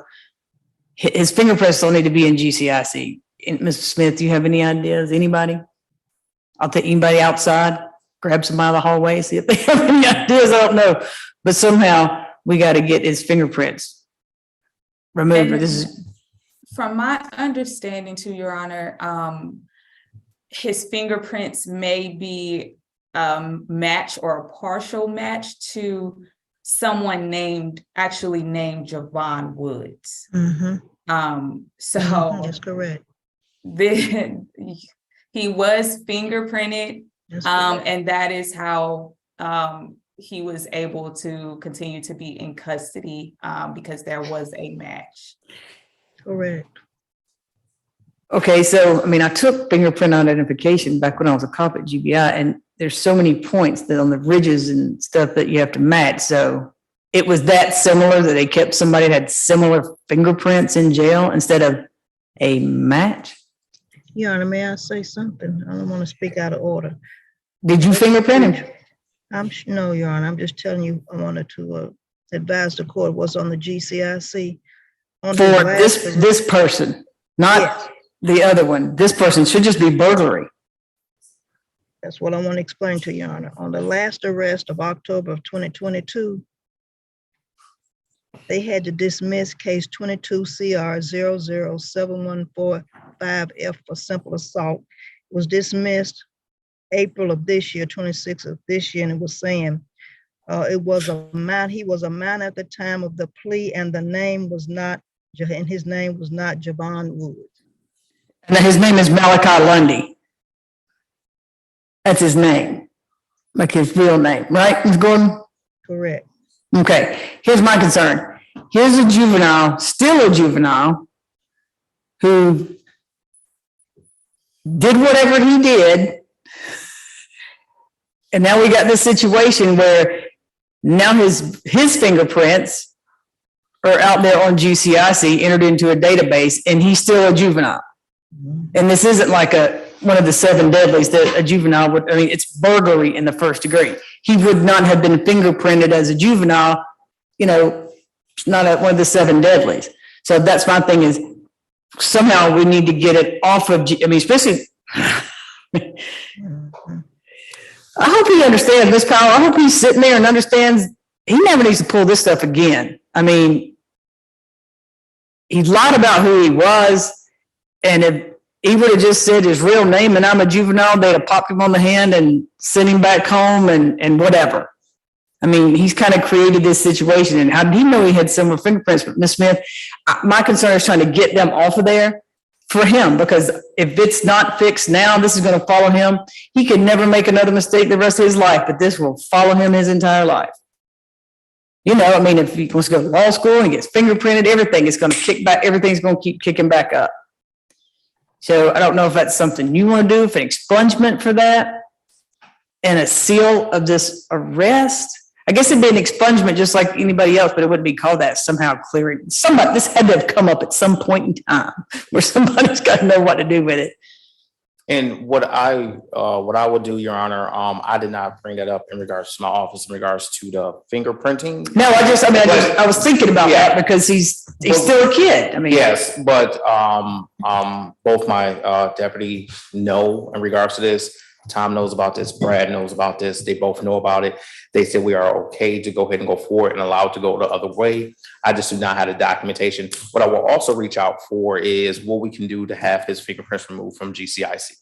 his fingerprints don't need to be in GCIC. And Mr. Smith, do you have any ideas? Anybody? I'll take anybody outside, grab somebody in the hallway, see if they have any ideas. I don't know. But somehow we got to get his fingerprints removed. And This is from my understanding, to Your Honor, his fingerprints may be match or a partial match to someone actually named Javon Woods. So That's correct. then he was fingerprinted, That's correct. and that is how he was able to continue to be in custody because there was a match. Correct. Okay, so, I mean, I took fingerprint identification back when I was a cop at GBI, and there's so many points that on the ridges and stuff that you have to match, so it was that similar that they kept somebody that had similar fingerprints in jail instead of a match? Your Honor, may I say something? I don't want to speak out of order. Did you fingerprint him? No, Your Honor, I'm just telling you, I wanted to advise the court what's on the GCIC. On his For last arrest- this person, not Yes. the other one. This person should just be burglary. That's what I want to explain to you, Your Honor. On the last arrest of October of 2022, they had to dismiss case 22 CR 00714-5F for simple assault. It was dismissed April of this year, 26th of this year, and it was saying he was a man at the time of the plea, and his name was not Javon Woods. And his name is Malachi Lundy. That's his name, like his real name, right, Ms. Gordon? Correct. Okay, here's my concern. Here's a juvenile, still a juvenile, who did whatever he did. And now we got this situation where now his fingerprints are out there on GCIC, entered into a database, and he's still a juvenile. And this isn't like one of the 7 deadlies that a juvenile would, I mean, it's burglary in the first degree. He would not have been fingerprinted as a juvenile, it's not one of the 7 deadlies. So that's my thing is somehow we need to get it off of, especially, I hope he understands, Ms. Powell, I hope he's sitting there and understands he never needs to pull this stuff again. I mean, he lied about who he was, and if he would have just said his real name and I'm a juvenile, they'd have popped him on the hand and sent him back home and whatever. I mean, he's kind of created this situation, and how did he know he had similar fingerprints? But Ms. Smith, my concern is trying to get them off of there for him, because if it's not fixed now, this is going to follow him. He could never make another mistake the rest of his life, but this will follow him his entire life. If he wants to go to law school and he gets fingerprinted, everything is going to kick back. Everything's going to keep kicking back up. So I don't know if that's something you want to do, if an expungement for that and a seal of this arrest. I guess it'd be an expungement just like anybody else, but it wouldn't be called that. Somehow clearing this had to have come up at some point in time where somebody's got to know what to do with it. And what I would do, Your Honor, I did not bring that up in regards to my office, in regards to the fingerprinting. No, I was thinking about that because he's still a kid. Yes, but both my deputy know in regards to this. Tom knows about this, Brad knows about this, they both know about it. They said we are okay to go ahead and go forward and allowed to go the other way. I just do not have the documentation. What I will also reach out for is what we can do to have his fingerprints removed from GCIC.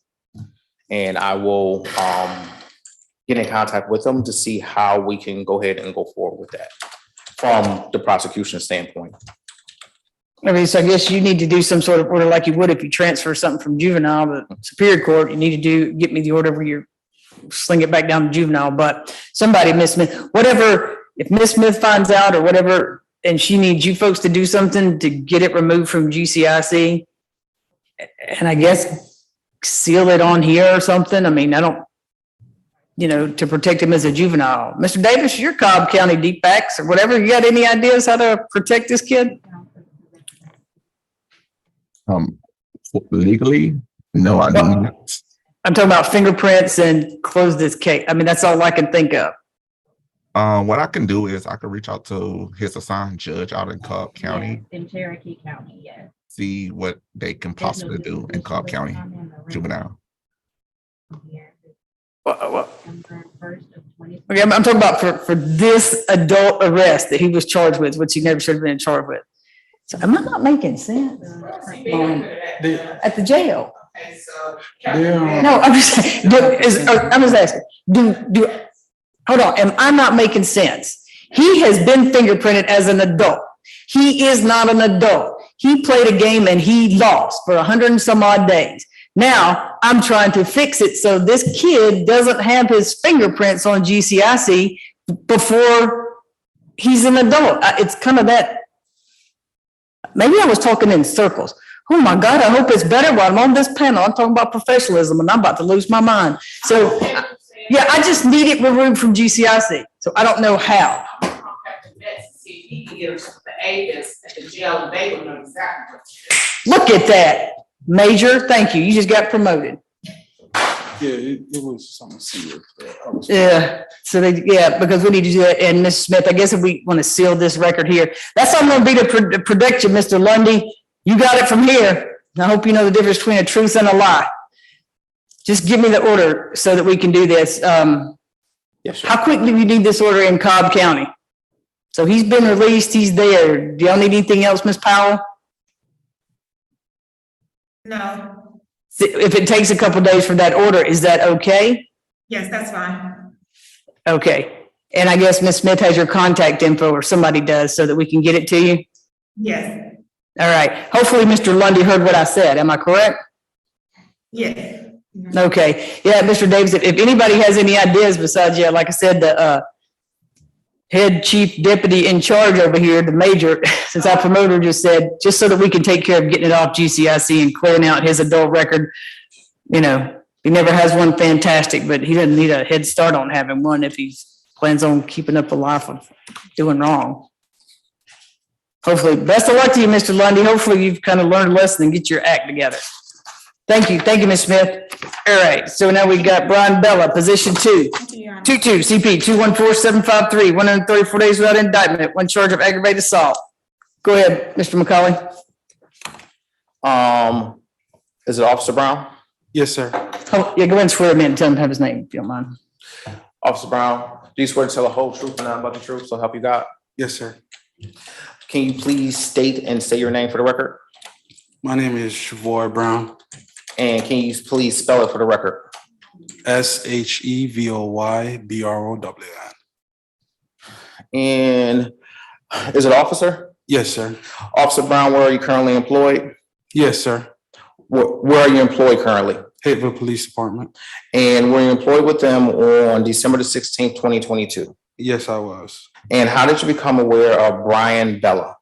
And I will get in contact with them to see how we can go ahead and go forward with that from the prosecution standpoint. So I guess you need to do some sort of order like you would if you transfer something from juvenile to Superior Court. You need to get me the order where you sling it back down to juvenile. But somebody, Ms. Smith, whatever, if Ms. Smith finds out or whatever, and she needs you folks to do something to get it removed from GCIC, and I guess seal it on here or something. To protect him as a juvenile. Mr. Davis, you're Cobb County DPACs or whatever. You got any ideas how to protect this kid? Legally, no, I don't. I'm talking about fingerprints and close this case. That's all I can think of. What I can do is I can reach out to his assigned judge out in Cobb County. In Cherokee County, yes. See what they can possibly do in Cobb County juvenile. Okay, I'm talking about for this adult arrest that he was charged with, which he never should have been charged with. So am I not making sense? At the jail. Okay, so. No, I'm just, I'm just asking, hold on, am I not making sense? He has been fingerprinted as an adult. He is not an adult. He played a game and he lost for 100 and some odd days. Now, I'm trying to fix it so this kid doesn't have his fingerprints on GCIC before he's an adult. It's kind of that, maybe I was talking in circles. Oh my God, I hope it's better while I'm on this panel. I'm talking about professionalism and I'm about to lose my mind. So, yeah, I just need it removed from GCIC. So I don't know how. See, he can get the agents at the jail and they will know exactly what to do. Look at that. Major, thank you. You just got promoted. Yeah, it was something serious. Yeah, so because we need to do that. And Ms. Smith, I guess if we want to seal this record here, that's all I'm going to be to predict you, Mr. Lundy. You got it from here. I hope you know the difference between a truth and a lie. Just give me the order so that we can do this. Yes, sir. How quickly do you need this order in Cobb County? So he's been released, he's there. Do y'all need anything else, Ms. Powell? No, If it takes a couple days for that order, is that okay? yes, that's fine. Okay. And I guess Ms. Smith has your contact info or somebody does so that we can get it to you? Yes, All right. Hopefully Mr. Lundy heard what I said. Am I correct? yes. Okay. Yeah, Mr. Davis, if anybody has any ideas besides, yeah, like I said, the head chief deputy in charge over here, the major, since I promoted, just said, just so that we can take care of getting it off GCIC and clearing out his adult record. You know, he never has one fantastic, but he doesn't need a head start on having one if he plans on keeping up a life of doing wrong. Hopefully, best of luck to you, Mr. Lundy. Hopefully you've kind of learned a lesson and get your act together. Thank you. Thank you, Ms. Smith. All right, so now we got Brian Bella, position 2. 22 CP 214753, 134 days without indictment, one charge of aggravated assault. Go ahead, Mr. McCauley. Is it Officer Brown? Yes, sir. Oh, yeah, go ahead and swear him in and tell him to have his name, if you don't mind. Officer Brown, do you swear to tell the whole truth and nothing but the truth, so help you God? Yes, sir. Can you please state and say your name for the record? My name is Shavor Brown. And can you please spell it for the record? SHEVOYBROWN. And is it officer? Yes, sir. Officer Brown, where are you currently employed? Yes, sir. Where are you employed currently? Hateville Police Department. And were you employed with them on December the 16th, 2022? Yes, I was. And how did you become aware of Brian Bella?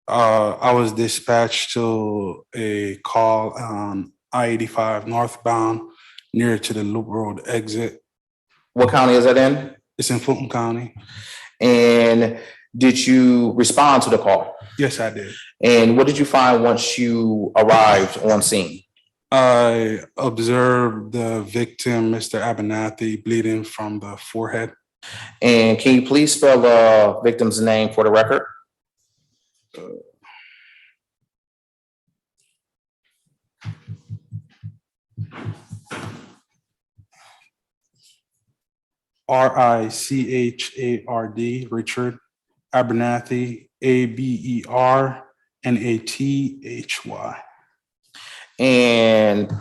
I was dispatched to a call on I-85 northbound near to the Loop Road exit. What county is that in? It's in Fulton County. And did you respond to the call? Yes, I did. And what did you find once you arrived on scene? I observed the victim, Mr. Abernathy, bleeding from the forehead. And can you please spell the victim's name for the record? RICHARD, Richard Abernathy, ABERNATHY. And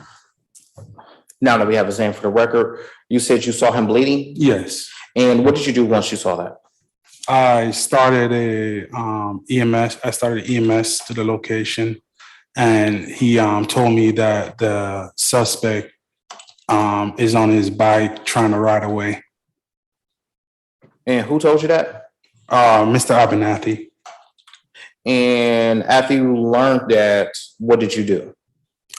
now that we have his name for the record, you said you saw him bleeding? Yes. And what did you do once you saw that? I started EMS. I started EMS to the location, and he told me that the suspect is on his bike trying to ride away. And who told you that? Mr. Abernathy. And after you learned that, what did you do?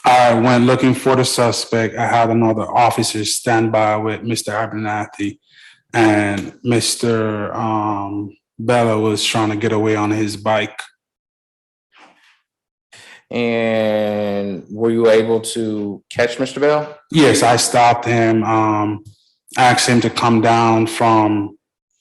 I went looking for the suspect. I had another officer stand by with Mr. Abernathy, and Mr. Bella was trying to get away on his bike. And were you able to catch Mr. Bell? Yes, I stopped him, asked him to come down from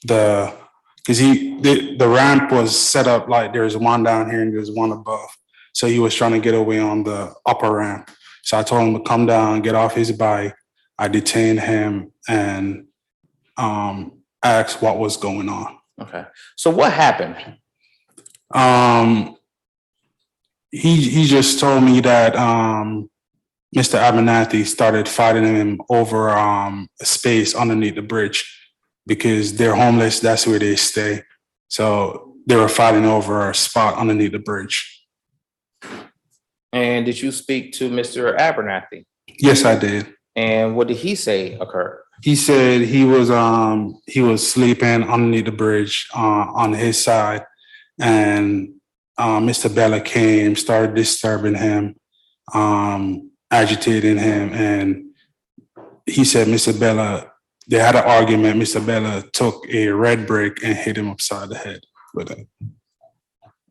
because the ramp was set up like there's one down here and there's one above. So he was trying to get away on the upper ramp. So I told him to come down, get off his bike. I detained him and asked what was going on. Okay. So what happened? He just told me that Mr. Abernathy started fighting him over a space underneath the bridge because they're homeless. That's where they stay. So they were fighting over a spot underneath the bridge. And did you speak to Mr. Abernathy? Yes, I did. And what did he say occurred? He said he was sleeping underneath the bridge on his side, and Mr. Bella came, started disturbing him, agitating him, and he said Mr. Bella, they had an argument. Mr. Bella took a red brick and hit him upside the head with it.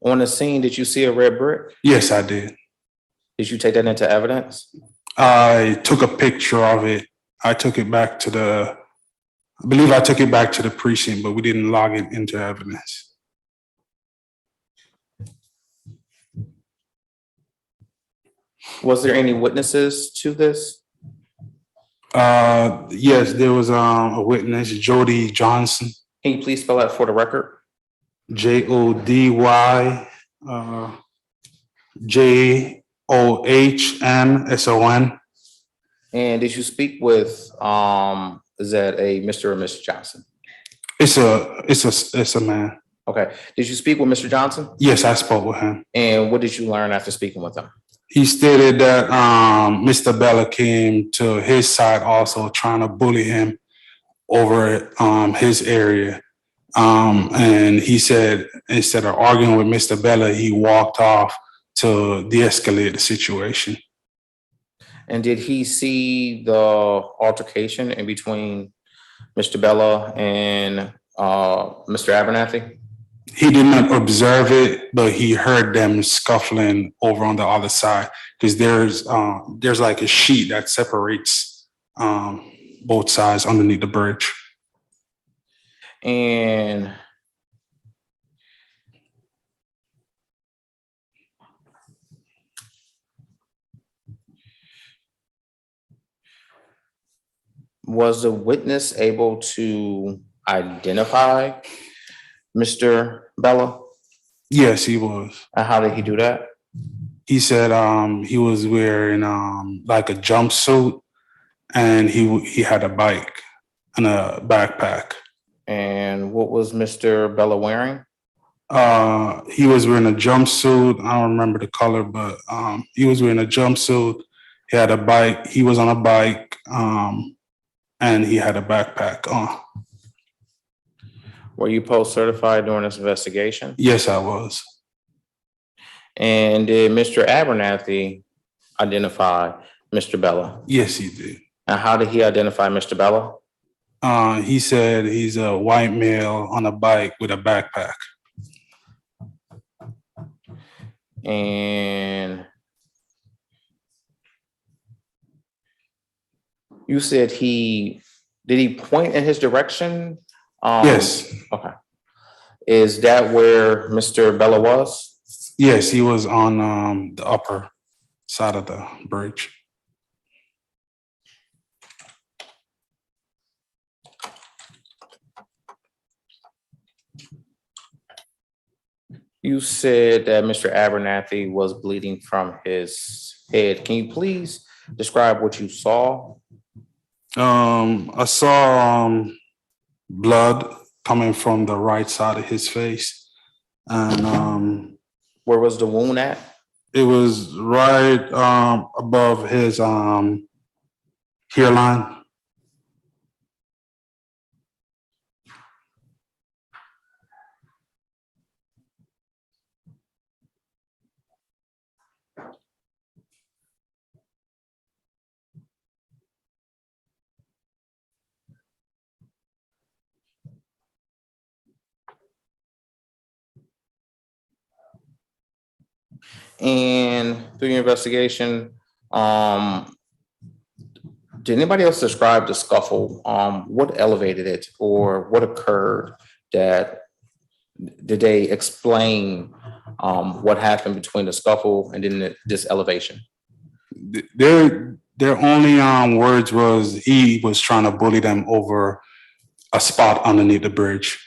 On the scene, did you see a red brick? Yes, I did. Did you take that into evidence? I took a picture of it. I took it back to I believe I took it back to the precinct, but we didn't log it into evidence. Was there any witnesses to this? Yes, there was a witness, Jody Johnson. Can you please spell that for the record? Jody Johnsson. And did you speak with is that a Mr. or Miss Johnson? It's a man. Okay. Did you speak with Mr. Johnson? Yes, I spoke with him. And what did you learn after speaking with him? He stated that Mr. Bella came to his side also trying to bully him over his area. And he said instead of arguing with Mr. Bella, he walked off to de-escalate the situation. And did he see the altercation in between Mr. Bella and Mr. Abernathy? He did not observe it, but he heard them scuffling over on the other side because there's like a sheet that separates both sides underneath the bridge. And was the witness able to identify Mr. Bella? Yes, he was. And how did he do that? He said he was wearing like a jumpsuit and he had a bike and a backpack. And what was Mr. Bella wearing? He was wearing a jumpsuit. I don't remember the color, but he was wearing a jumpsuit. He had a bike. He was on a bike and he had a backpack on. Were you post certified during this investigation? Yes, I was. And did Mr. Abernathy identify Mr. Bella? Yes, he did. And how did he identify Mr. Bella? He said he's a white male on a bike with a backpack. And you said did he point in his direction? Yes. Okay. Is that where Mr. Bella was? Yes, he was on the upper side of the bridge. You said that Mr. Abernathy was bleeding from his head. Can you please describe what you saw? I saw blood coming from the right side of his face. And where was the wound at? It was right above his hairline. And through your investigation, did anybody else describe the scuffle? What elevated it or what occurred? Did they explain what happened between the scuffle and then this elevation? Their only words was he was trying to bully them over a spot underneath the bridge.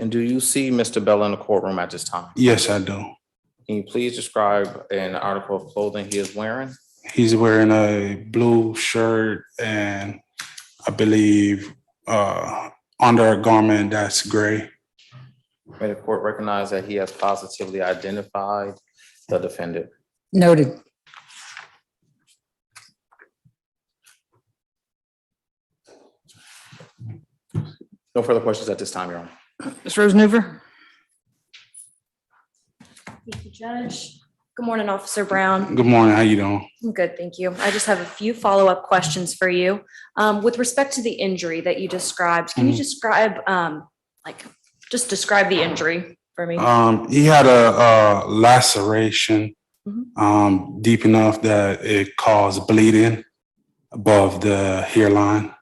And do you see Mr. Bella in the courtroom at this time? Yes, I do. Can you please describe an article of clothing he is wearing? He's wearing a blue shirt and I believe under a garment that's gray. May the court recognize that he has positively identified the defendant. Noted. No further questions at this time, Your Honor. Ms. Rosenhuber? Thank you, Judge. Good morning, Officer Brown. Good morning, how you doing? I'm good, thank you. I just have a few follow-up questions for you. With respect to the injury that you described, can you describe, just describe the injury for me? He had a laceration deep enough that it caused bleeding above the hairline.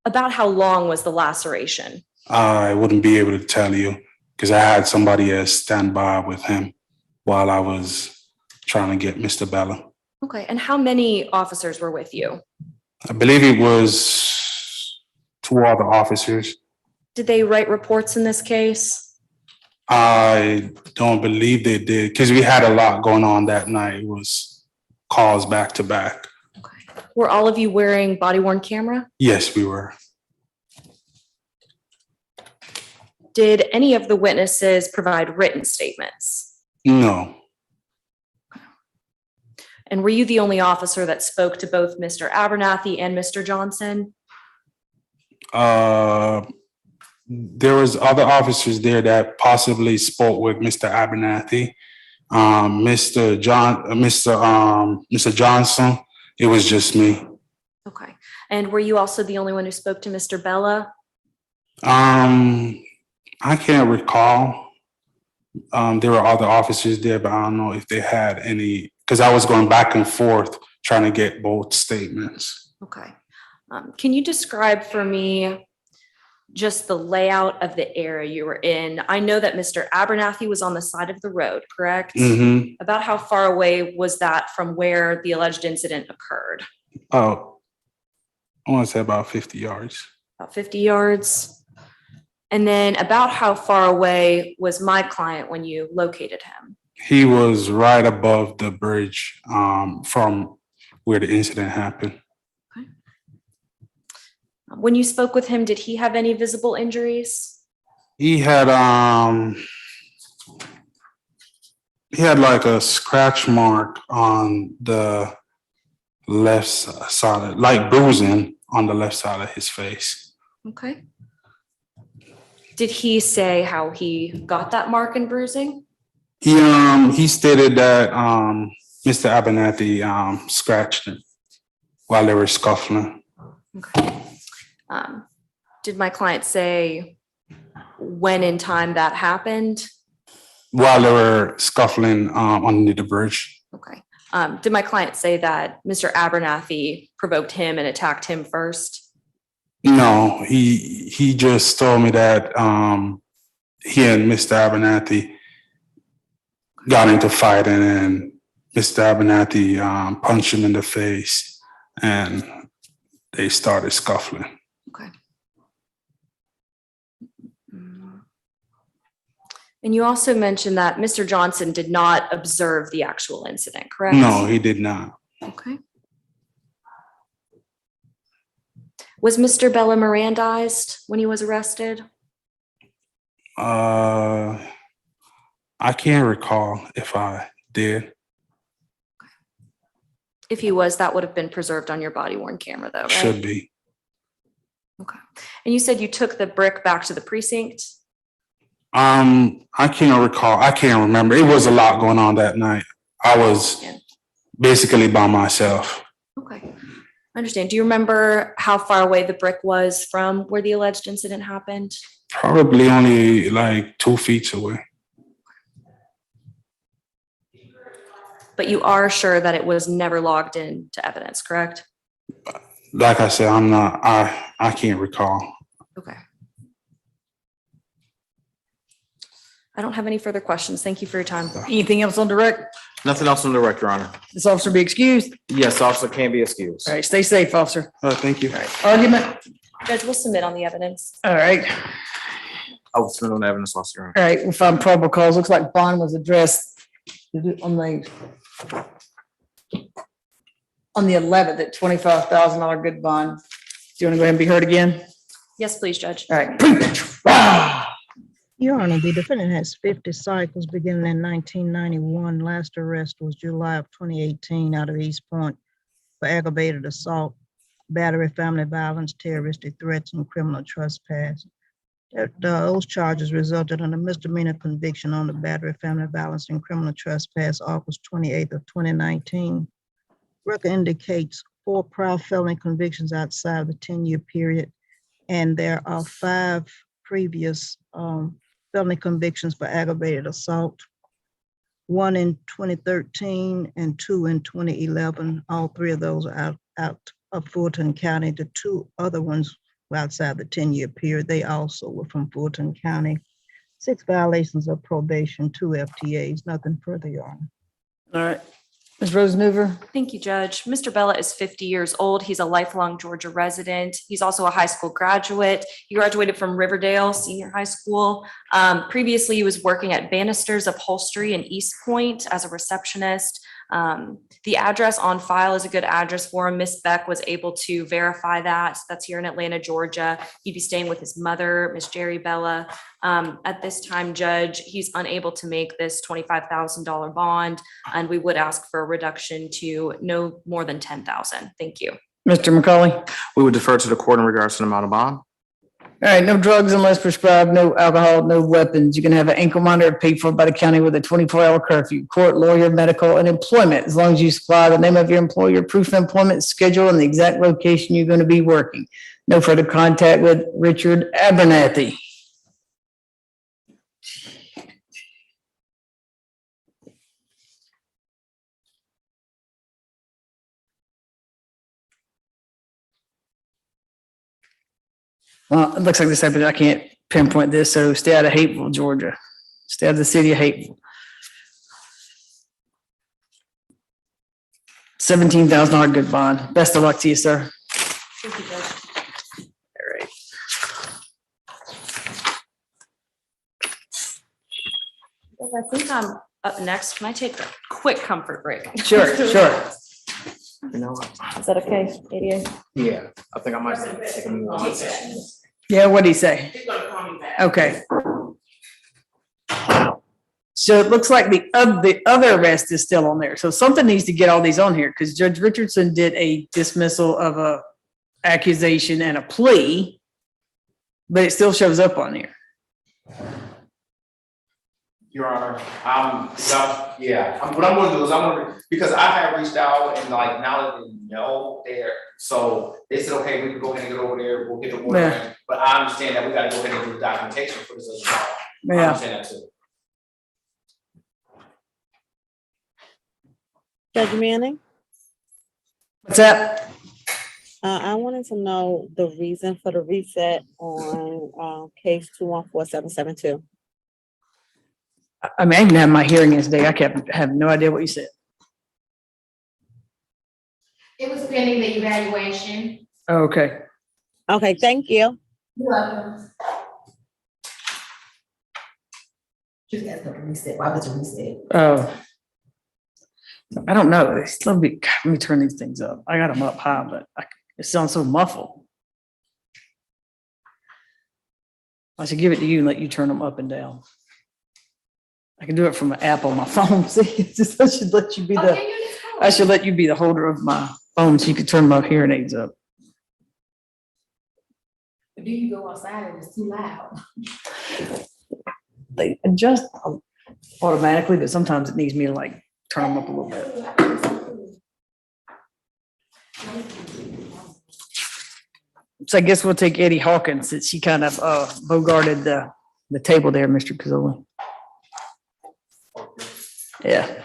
About how long was the laceration? I wouldn't be able to tell you because I had somebody else stand by with him while I was trying to get Mr. Bella. Okay, and how many officers were with you? I believe it was 2 other officers. Did they write reports in this case? I don't believe they did because we had a lot going on that night. It was calls back to back. Were all of you wearing body-worn camera? Yes, we were. Did any of the witnesses provide written statements? No. And were you the only officer that spoke to both Mr. Abernathy and Mr. Johnson? There was other officers there that possibly spoke with Mr. Abernathy. Mr. Johnson, it was just me. Okay. And were you also the only one who spoke to Mr. Bella? I can't recall. There were other officers there, but I don't know if they had any, because I was going back and forth trying to get both statements. Okay. Can you describe for me just the layout of the area you were in? I know that Mr. Abernathy was on the side of the road, correct? Mm-hmm. About how far away was that from where the alleged incident occurred? Oh, I want to say about 50 yards. About 50 yards. And then about how far away was my client when you located him? He was right above the bridge from where the incident happened. When you spoke with him, did he have any visible injuries? He had like a scratch mark on the left side, like bruising on the left side of his face. Okay. Did he say how he got that mark and bruising? He stated that Mr. Abernathy scratched him while they were scuffling. Okay. Did my client say when in time that happened? While they were scuffling under the bridge. Okay. Did my client say that Mr. Abernathy provoked him and attacked him first? No, he just told me that he and Mr. Abernathy got into fighting and Mr. Abernathy punched him in the face and they started scuffling. Okay. And you also mentioned that Mr. Johnson did not observe the actual incident, correct? No, he did not. Okay. Was Mr. Bella Mirandized when he was arrested? I can't recall if I did. If he was, that would have been preserved on your body-worn camera though, right? Should be. Okay. And you said you took the brick back to the precinct? I can't recall. I can't remember. It was a lot going on that night. I was basically by myself. Okay. I understand. Do you remember how far away the brick was from where the alleged incident happened? Probably only like 2 feet away. But you are sure that it was never logged into evidence, correct? Like I said, I can't recall. Okay. I don't have any further questions. Thank you for your time. Anything else on direct? Nothing else on the record, Your Honor. This officer be excused. Yes, officer can be excused. All right, stay safe, officer. Thank you. Argument. Judge will submit on the evidence. All right. I was sent on evidence loss, Your Honor. All right, we found probable cause. Looks like bond was addressed on the 11th at $25,000 good bond. Do you want to go ahead and be heard again? Yes, please, Judge. All right. Your Honor, the defendant has 50 cycles beginning in 1991. Last arrest was July of 2018 out of East Point for aggravated assault, battery, family violence, terroristic threats, and criminal trespass. Those charges resulted in a misdemeanor conviction on the battery, family violence, and criminal trespass August 28th of 2019. Record indicates 4 prior felony convictions outside of the 10-year period, and there are 5 previous felony convictions for aggravated assault, 1 in 2013 and 2 in 2011. All 3 of those are out of Fulton County. The 2 other ones were outside the 10-year period. They also were from Fulton County. 6 violations of probation, 2 FTAs, nothing further, Your Honor. All right. Ms. Rosenhuber? Thank you, Judge. Mr. Bella is 50 years old. He's a lifelong Georgia resident. He's also a high school graduate. He graduated from Riverdale Senior High School. Previously, he was working at Bannister's Upholstery in East Point as a receptionist. The address on file is a good address for him. Miss Beck was able to verify that. That's here in Atlanta, Georgia. He'd be staying with his mother, Miss Jerry Bella. At this time, Judge, he's unable to make this $25,000 bond, and we would ask for a reduction to no more than $10,000. Thank you. Mr. McCauley? We would defer to the court in regards to the amount of bond. All right, no drugs unless prescribed, no alcohol, no weapons. You can have an ankle monitor paid for by the county with a 24-hour curfew, court, lawyer, medical, and employment, as long as you supply the name of your employer, proof of employment, schedule, and the exact location you're going to be working. No further contact with Richard Abernathy. Well, it looks like this happened. I can't pinpoint this, so stay out of Hapeville, Georgia. Stay out of the city of Hapeville. $17,000 good bond. Best of luck to you, sir. Thank you, Judge. All right. I think I'm up next. Can I take a quick comfort break? Sure, sure. You know what? Is that okay, ADA? Yeah, I think I might take a move on. Yeah, what'd he say? He's gonna call me back. Okay. So it looks like the other arrest is still on there. So something needs to get all these on here because Judge Richardson did a dismissal of a accusation and a plea, but it still shows up on here. Your Honor, what I'm gonna do is because I had reached out and like now that they know there, so they said, okay, we can go ahead and get over there, we'll get the order in. But I understand that we gotta go ahead and do the documentation for this as well. I understand that too. Judge Manning, What's that? I wanted to know the reason for the reset on case 214772. I mean, I didn't have my hearing this day. have no idea what you said. It was pending the evaluation. Okay. Okay, thank you. You're welcome. Just ask them to reset. Why would you reset? Oh. I don't know. Let me turn these things up. I got them up high, but it sounds so muffled. I should give it to you and let you turn them up and down. I can do it from an app on my phone. See, I should let you be the holder of my phone so you can turn my hearing aids up. But then you go outside and it's too loud. They adjust automatically, but sometimes it needs me to like turn them up a little bit. So I guess we'll take Eddie Hawkins since she kind of bogarted the table there, Mr. Pizzoli. Yeah.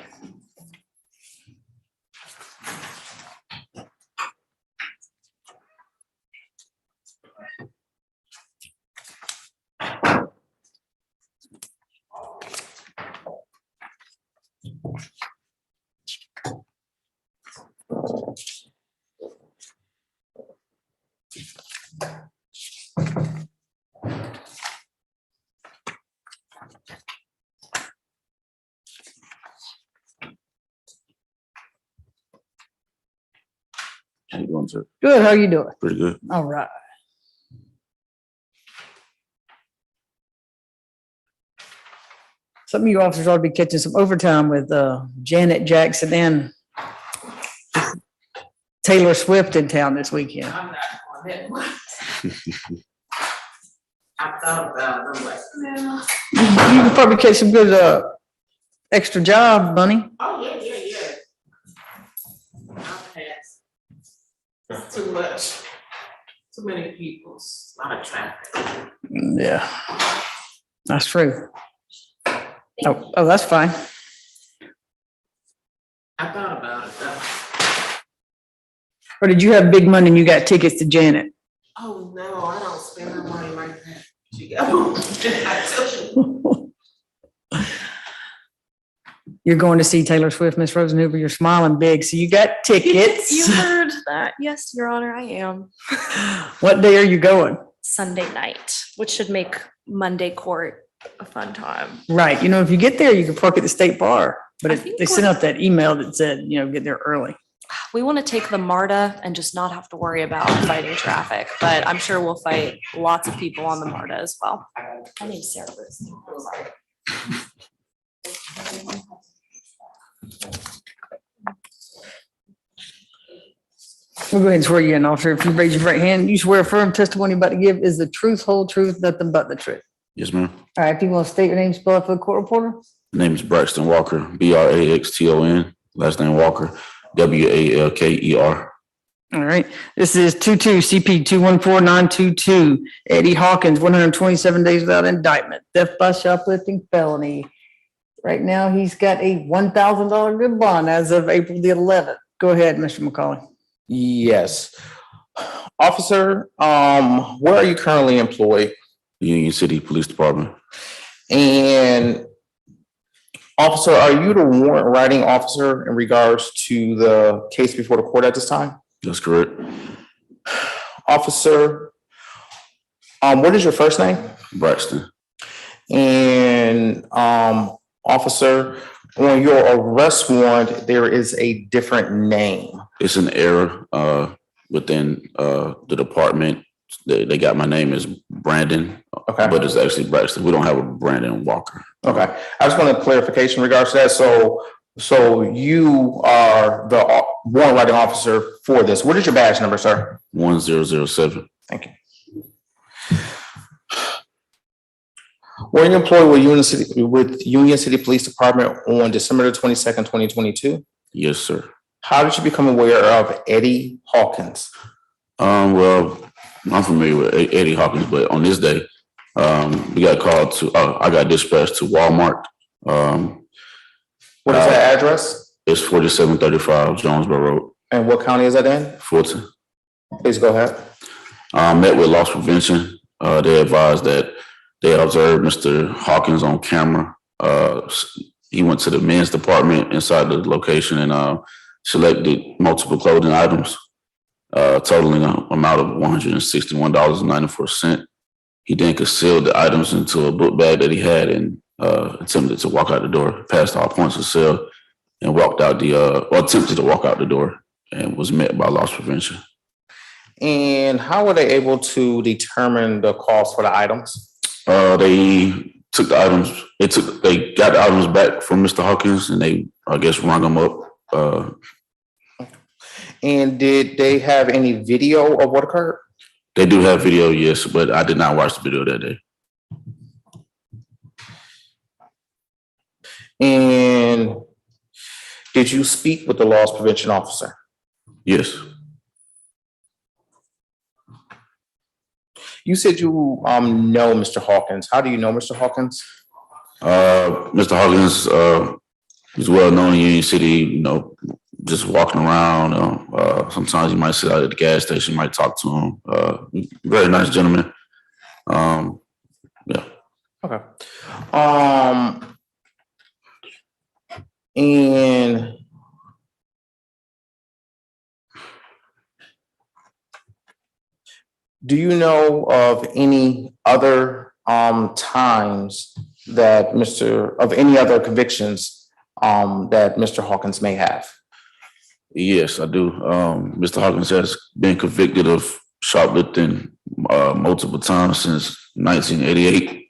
How you doing, sir? Good, how you doing? Pretty good. All right. Some of you officers ought to be catching some overtime with Janet Jackson and Taylor Swift in town this weekend. I'm not on that one. I thought about it, I'm like, no. You can probably catch some good extra job money. Oh, yeah. I'll pass. It's too much. Too many people, a lot of traffic. Yeah, that's true. Oh, that's fine. I thought about it though. Or did you have big money and you got tickets to Janet? Oh, no, I don't spend my money like that. She go. I tell you. You're going to see Taylor Swift, Miss Rosenhuber. You're smiling big, so you got tickets. You heard that. Yes, Your Honor, I am. What day are you going? Sunday night, which should make Monday court a fun time. Right. You know, if you get there, you can park at the state bar. But I if think they sent out that email that said, you know, get there early. We want to take the MARTA and just not have to worry about fighting traffic, but I'm sure we'll fight lots of people on the MARTA as well. My name's Sarah Bruce. We'll go ahead and swear you in, officer. If you raise your right hand, you swear firm testimony you're about to give is the truth, whole truth, nothing but the truth. Yes, ma'am. All right, if you want to state your name, spell it for the court reporter. Name is Braxton Walker, Braxton. Last name Walker, Walker. All right, this is 22 CP 214922, Eddie Hawkins, 127 days without indictment, theft by shoplifting felony. Right now, he's got a $1,000 good bond as of April the 11th. Go ahead, Mr. McCauley. Yes. Officer, where are you currently employed? Union City Police Department. And officer, are you the warrant writing officer in regards to the case before the court at this time? That's correct. Officer, what is your first name? Braxton. And officer, on your arrest warrant, there is a different name. It's an error within the department. They got my name as Brandon, okay, but it's actually Braxton. We don't have a Brandon Walker. Okay, I just want a clarification in regards to that. So you are the warrant writing officer for this. What is your badge number, sir? 1007. Thank you. Were you employed with Union City Police Department on December the 22nd, 2022? Yes, sir. How did you become aware of Eddie Hawkins? Well, I'm familiar with Eddie Hawkins, but on this day, we got called to, I got dispatched to Walmart. What is that address? It's 4735 Jonesboro Road. And what county is that in? Fulton. Please go ahead. Met with loss prevention. They advised that they observed Mr. Hawkins on camera. He went to the men's department inside the location and selected multiple clothing items, totaling an amount of $161.94. He then concealed the items into a book bag that he had and attempted to walk out the door, passed all points of sale, and walked out or attempted to walk out the door and was met by loss prevention. And how were they able to determine the cost for the items? They took the items. They got the items back from Mr. Hawkins, and they, I guess, rung them up. And did they have any video of what occurred? They do have video, yes, but I did not watch the video that day. And did you speak with the loss prevention officer? Yes. You said you know Mr. Hawkins. How do you know Mr. Hawkins? Mr. Hawkins is well known in Union City, you know, just walking around. Sometimes you might sit out at the gas station, might talk to him. Very nice gentleman. Yeah. Okay. And do you know of any other times that any other convictions that Mr. Hawkins may have? Yes, I do. Mr. Hawkins has been convicted of shoplifting multiple times since 1988.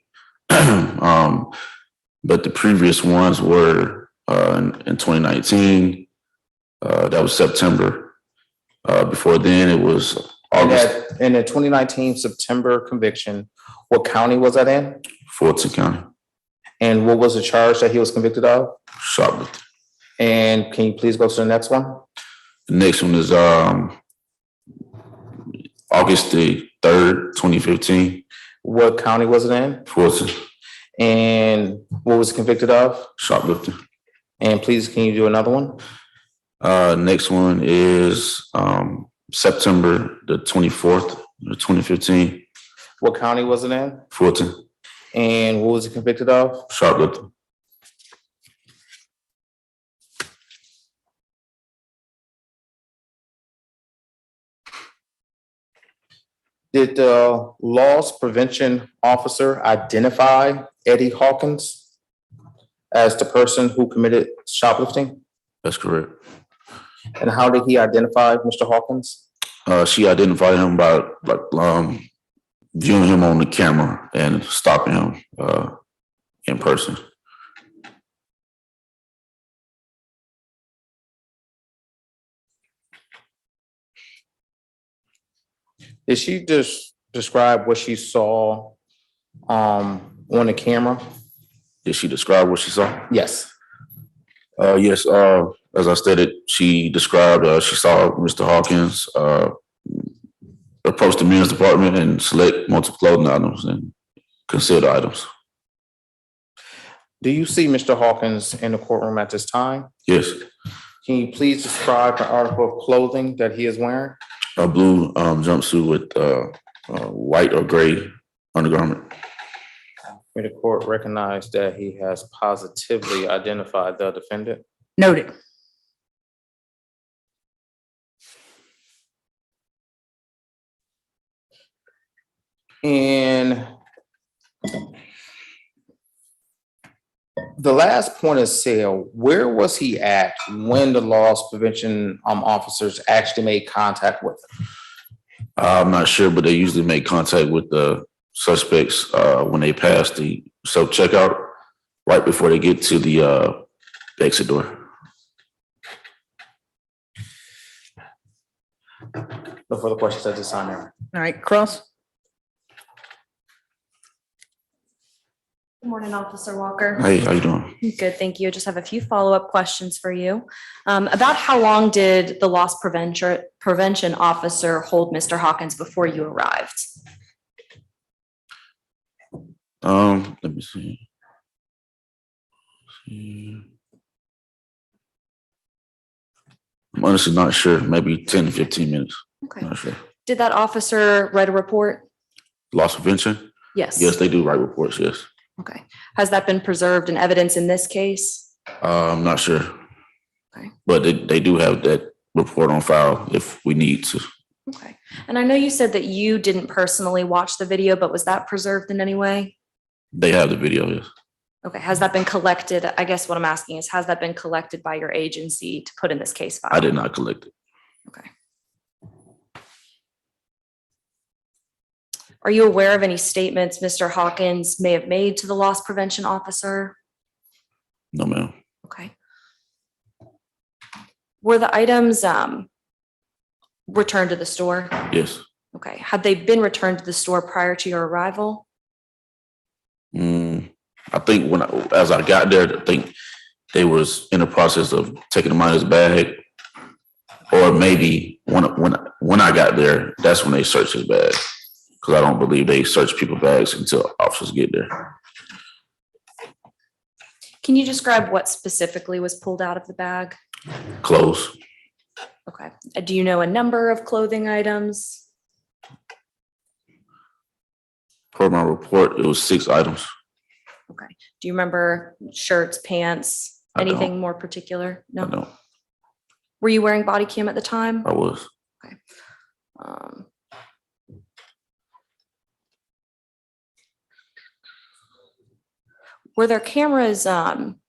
But the previous ones were in 2019. That was September. Before then, it was August. In the 2019 September conviction, what county was that in? Fulton County. And what was the charge that he was convicted of? Shoplifting. And can you please go to the next one? The next one is August the 3rd, 2015. What county was it in? Fulton. And what was he convicted of? Shoplifting. And please, can you do another one? Next one is September the 24th, 2015. What county was it in? Fulton. And what was he convicted of? Shoplifting. Did the loss prevention officer identify Eddie Hawkins as the person who committed shoplifting? That's correct. And how did he identify Mr. Hawkins? She identified him by viewing him on the camera and stopping him in person. Did she just describe what she saw on the camera? Did she describe what she saw? Yes. Yes. As I stated, she described she saw Mr. Hawkins approach the men's department and select multiple clothing items and concealed items. Do you see Mr. Hawkins in the courtroom at this time? Yes. Can you please describe the article of clothing that he is wearing? A blue jumpsuit with white or gray undergarment. May the court recognize that he has positively identified the defendant? Noted. And the last point of sale, where was he at when the loss prevention officers actually made contact with him? I'm not sure, but they usually make contact with the suspects when they pass the self-checkout right before they get to the exit door. No further questions at this time, Aaron. All right, Cross. Good morning, Officer Walker. Hey, how you doing? Good, thank you. Just have a few follow-up questions for you. About how long did the loss prevention officer hold Mr. Hawkins before you arrived? Let me see. I'm honestly not sure. Maybe 10 to 15 minutes. Okay. Not sure. Did that officer write a report? Loss prevention? Yes. Yes, they do write reports, yes. Okay. Has that been preserved in evidence in this case? I'm not sure. Okay. But they do have that report on file if we need to. Okay. And I know you said that you didn't personally watch the video, but was that preserved in any way? They have the video, yes. Okay. Has that been collected? I guess what I'm asking is, has that been collected by your agency to put in this case file? I did not collect it. Okay. Are you aware of any statements Mr. Hawkins may have made to the loss prevention officer? No, ma'am. Okay. Were the items returned to the store? Yes. Okay. Had they been returned to the store prior to your arrival? I think as I got there, I think they was in the process of taking him out of his bag, or maybe when I got there, that's when they searched his bag. Because I don't believe they search people's bags until officers get there. Can you describe what specifically was pulled out of the bag? Clothes. Okay. Do you know a number of clothing items? Per my report, it was 6 items. Okay. Do you remember shirts, pants, anything more particular? No. I don't. Were you wearing body cam at the time? I was. Okay. Were there cameras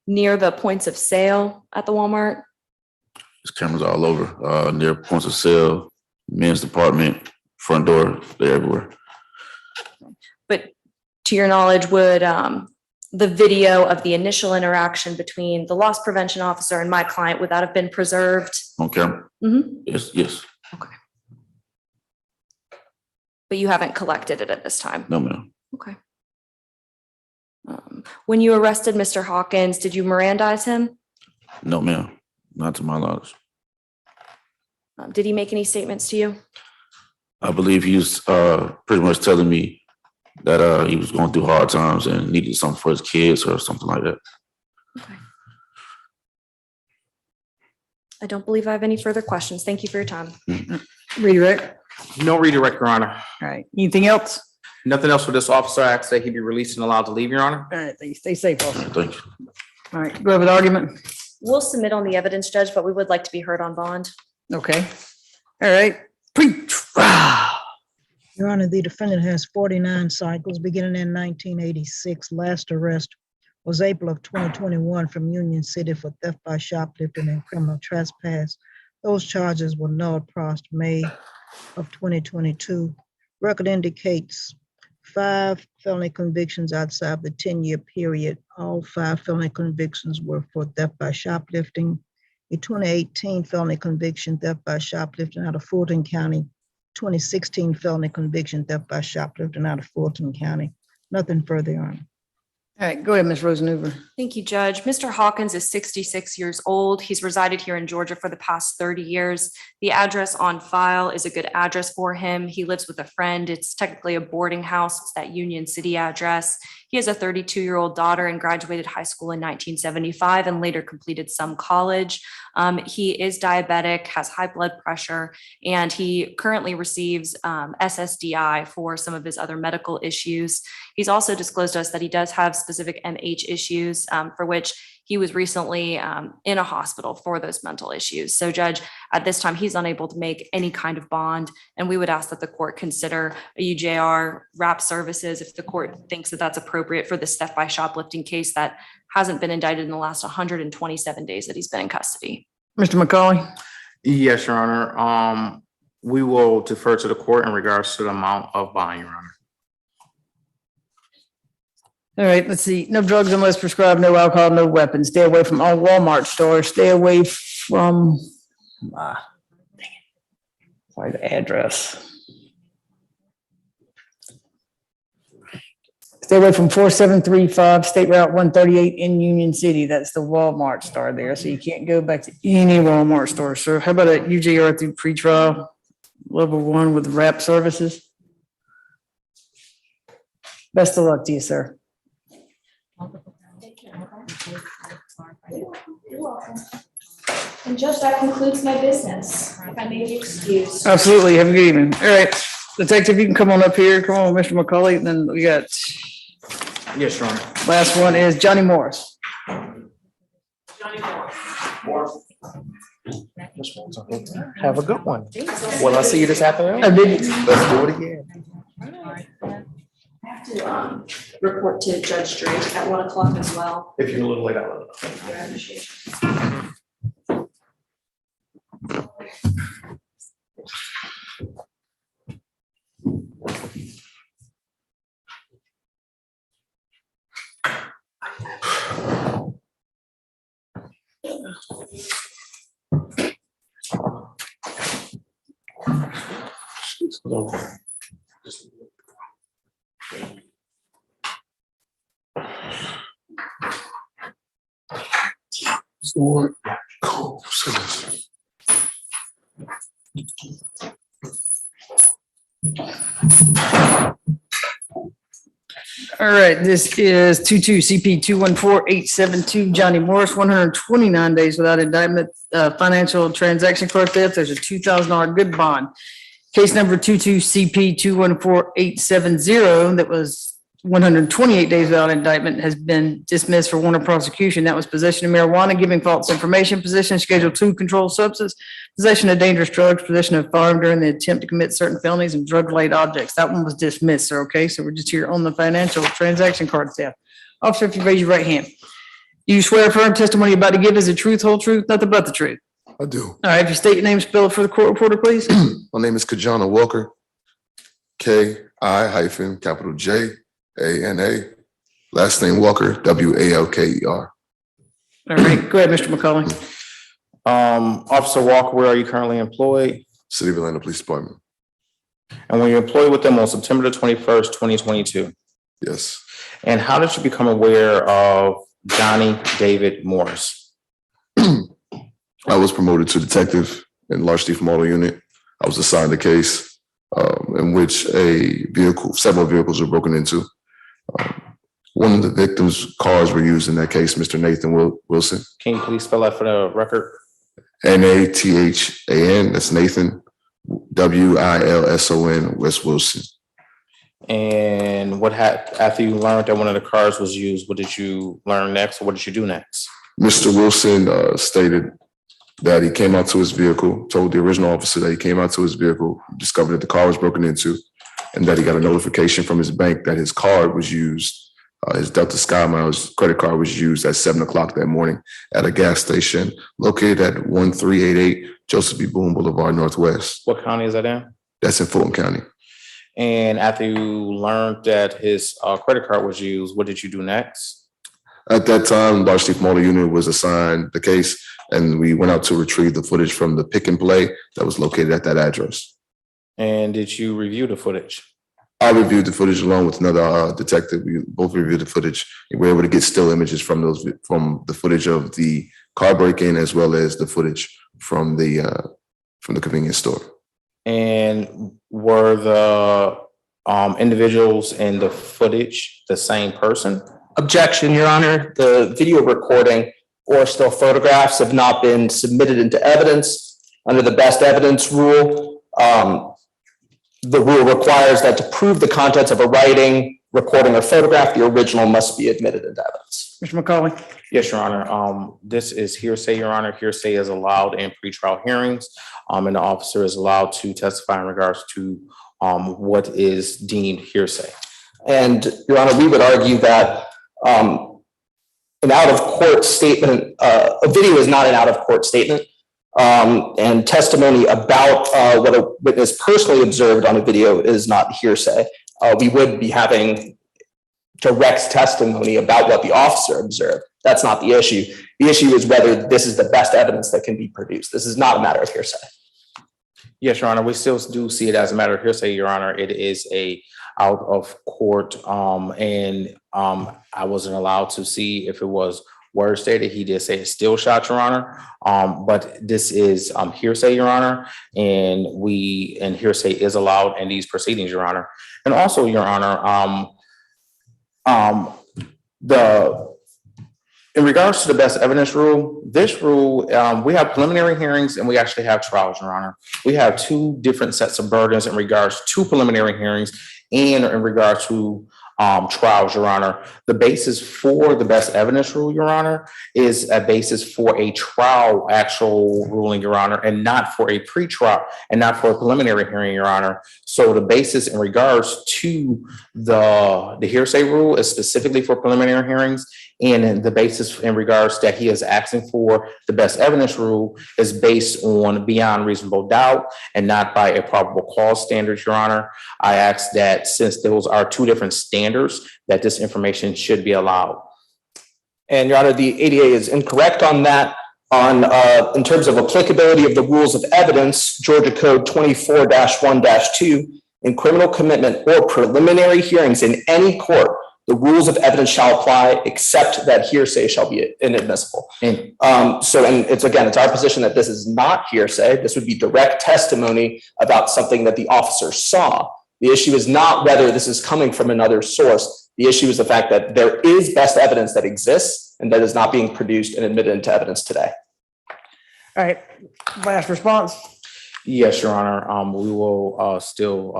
near the points of sale at the Walmart? There's cameras all over, near points of sale, men's department, front door, they're everywhere. But to your knowledge, would the video of the initial interaction between the loss prevention officer and my client, would that have been preserved? On camera? Mhm. Yes. But you haven't collected it at this time? No, ma'am. Okay. When you arrested Mr. Hawkins, did you Mirandize him? No, ma'am. Not to my knowledge. Did he make any statements to you? I believe he was pretty much telling me that he was going through hard times and needed something for his kids or something like that. I don't believe I have any further questions. Thank you for your time. Redirect. No redirect, Your Honor. All right. Anything else? Nothing else for this officer. I ask that he be released and allowed to leave, Your Honor. All right. Stay safe, officer. Thank you. All right. Go have an argument. We'll submit on the evidence, Judge, but we would like to be heard on bond. Okay. All right. Pre-trial. Your Honor, the defendant has 49 cycles beginning in 1986. Last arrest was April of 2021 from Union City for theft by shoplifting and criminal trespass. Those charges were null pros May of 2022. Record indicates 5 felony convictions outside the 10-year period. All 5 felony convictions were for theft by shoplifting. A 2018 felony conviction, theft by shoplifting out of Fulton County. 2016 felony conviction, theft by shoplifting out of Fulton County. Nothing further, Your Honor. All right. Go ahead, Ms. Rosenhuber. Thank you, Judge. Mr. Hawkins is 66 years old. He's resided here in Georgia for the past 30 years. The address on file is a good address for him. He lives with a friend. It's technically a boarding house. It's that Union City address. He has a 32-year-old daughter and graduated high school in 1975 and later completed some college. He is diabetic, has high blood pressure, and he currently receives SSDI for some of his other medical issues. He's also disclosed to us that he does have specific MH issues for which he was recently in a hospital for those mental issues. So, Judge, at this time, he's unable to make any kind of bond, and we would ask that the court consider a UJR wrap services if the court thinks that that's appropriate for this theft by shoplifting case that hasn't been indicted in the last 127 days that he's been in custody. Mr. McCauley. Yes, Your Honor. We will defer to the court in regards to the amount of bond, Your Honor. All right, let's see. No drugs unless prescribed, no alcohol, no weapons. Stay away from all Walmart stores. Stay away from, sorry, the address. Stay away from 4735 State Route 138 in Union City. That's the Walmart store there. So you can't go back to any Walmart store. So how about a UJR through pretrial level 1 with wrap services? Best of luck to you, sir. And Judge, that concludes my business. If I may be excused. Absolutely. Have a good evening. All right. Detective, you can come on up here. Come on, Mr. McCauley. And then we got, Yes, Your Honor. last one is Johnny Morris. Have a good one. Will I see you this afternoon? I did. Let's do it again. I have to report to Judge Drake at 1 o'clock as well. If you're a little late, I'll All right, this is 22 CP 214872 Johnny Morris, 129 days without indictment, financial transaction card theft. There's a $2,000 good bond. Case number 22 CP 214870 that was 128 days without indictment has been dismissed for warrant of prosecution. That was possession of marijuana, giving false information, possession of Schedule II controlled substance, possession of dangerous drugs, possession of firearm during the attempt to commit certain felonies and drug-related objects. That one was dismissed, sir. Okay, so we're just here on the financial transaction card theft. Officer, if you raise your right hand. Do you swear affirm testimony you're about to give is the truth, whole truth, nothing but the truth? I do. All right, if you state your name, spell it for the court reporter, please. My name is Kajana Walker. K-I-capital J-A-N-A. Last name Walker, W-A-L-K-E-R. All right, go ahead, Mr. McCollum. Officer Walker, where are you currently employed? City of Atlanta Police Department. And when you employed with them on September the 21st, 2022? Yes. And how did you become aware of Johnny David Morris? I was promoted to detective in Large Thief Model Unit. I was assigned a case in which several vehicles were broken into. One of the victims' cars were used in that case, Mr. Nathan Wilson. Can you please spell that for the record? Nathan, that's Nathan, Wilson, West Wilson. And what after you learned that one of the cars was used, what did you learn next, or what did you do next? Mr. Wilson stated that he came out to his vehicle, told the original officer that he came out to his vehicle, discovered that the car was broken into, and that he got a notification from his bank that his card was used. His Delta Sky Miles credit card was used at 7 o'clock that morning at a gas station located at 1388 Joseph B. Boone Boulevard Northwest. What county is that in? That's in Fulton County. And after you learned that his credit card was used, what did you do next? At that time, Large Thief Model Unit was assigned the case, and we went out to retrieve the footage from the pick and play that was located at that address. And did you review the footage? I reviewed the footage along with another detective. We both reviewed the footage. We were able to get still images from the footage of the car break-in as well as the footage from the convenience store. And were the individuals in the footage the same person? Objection, Your Honor. The video recording or still photographs have not been submitted into evidence under the best evidence rule. The rule requires that to prove the contents of a writing, recording, or photograph, the original must be admitted into evidence. Mr. McCauley. Yes, Your Honor. This is hearsay, Your Honor. Hearsay is allowed in pretrial hearings, and the officer is allowed to testify in regards to what is deemed hearsay. And Your Honor, we would argue that an out-of-court statement, a video is not an out-of-court statement, and testimony about what a witness personally observed on a video is not hearsay. We would be having direct testimony about what the officer observed. That's not the issue. The issue is whether this is the best evidence that can be produced. This is not a matter of hearsay. Yes, Your Honor. We still do see it as a matter of hearsay, Your Honor. It is a out of court, and I wasn't allowed to see if it was word stated. He did say a still shot, Your Honor. But this is hearsay, Your Honor, and hearsay is allowed in these proceedings, Your Honor. And also, Your Honor, in regards to the best evidence rule, this rule, we have preliminary hearings and we actually have trials, Your Honor. We have two different sets of burdens in regards to preliminary hearings and in regards to trials, Your Honor. The basis for the best evidence rule, Your Honor, is a basis for a trial actual ruling, Your Honor, and not for a pretrial and not for a preliminary hearing, Your Honor. So the basis in regards to the hearsay rule is specifically for preliminary hearings, and the basis in regards that he is asking for the best evidence rule is based on beyond reasonable doubt and not by a probable cause standard, Your Honor. I ask that since those are two different standards, that this information should be allowed. And Your Honor, the ADA is incorrect on that. In terms of applicability of the rules of evidence, Georgia Code 24-1-2, in criminal commitment or preliminary hearings in any court, the rules of evidence shall apply except that hearsay shall be inadmissible. And it's our position that this is not hearsay. This would be direct testimony about something that the officer saw. The issue is not whether this is coming from another source. The issue is the fact that there is best evidence that exists and that is not being produced and admitted into evidence today. All right, last response. Yes, Your Honor. We will still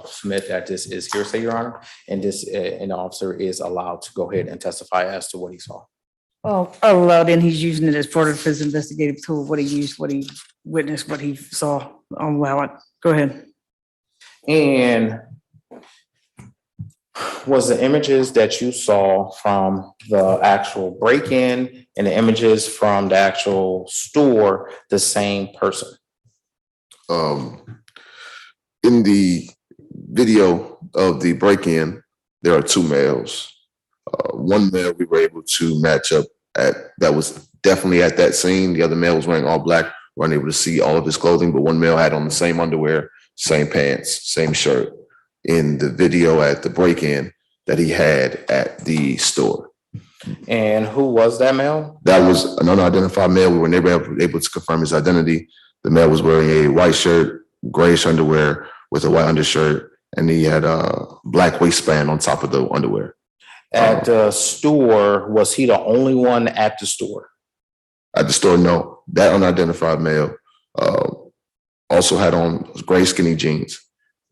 submit that this is hearsay, Your Honor, and the officer is allowed to go ahead and testify as to what he saw. Oh, allowed in. He's using it as part of his investigative tool. What he used, what he witnessed, what he saw. I'll allow it. Go ahead. And Was the images that you saw from the actual break-in and the images from the actual store the same person? In the video of the break-in, there are two males. One male we were able to match up that was definitely at that scene. The other male was wearing all black. We weren't able to see all of his clothing, but one male had on the same underwear, same pants, same shirt in the video at the break-in that he had at the store. And who was that male? That was an unidentified male. We were never able to confirm his identity. The male was wearing a white shirt, grayish underwear with a white undershirt, and he had a black waistband on top of the underwear. At the store, was he the only one at the store? At the store, no. That unidentified male also had on gray skinny jeans.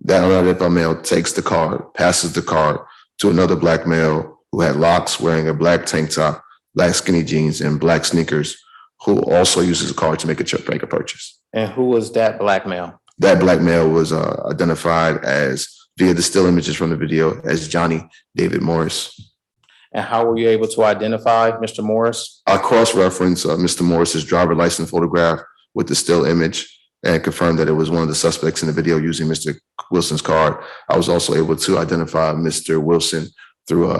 That unidentified male takes the card, passes the card to another black male who had locks, wearing a black tank top, black skinny jeans, and black sneakers, who also uses a card to make a purchase. And who was that black male? That black male was identified as, via the still images from the video, as Johnny David Morris. And how were you able to identify Mr. Morris? I cross-referenced Mr. Morris's driver license photograph with the still image and confirmed that it was one of the suspects in the video using Mr. Wilson's card. I was also able to identify Mr. Wilson through,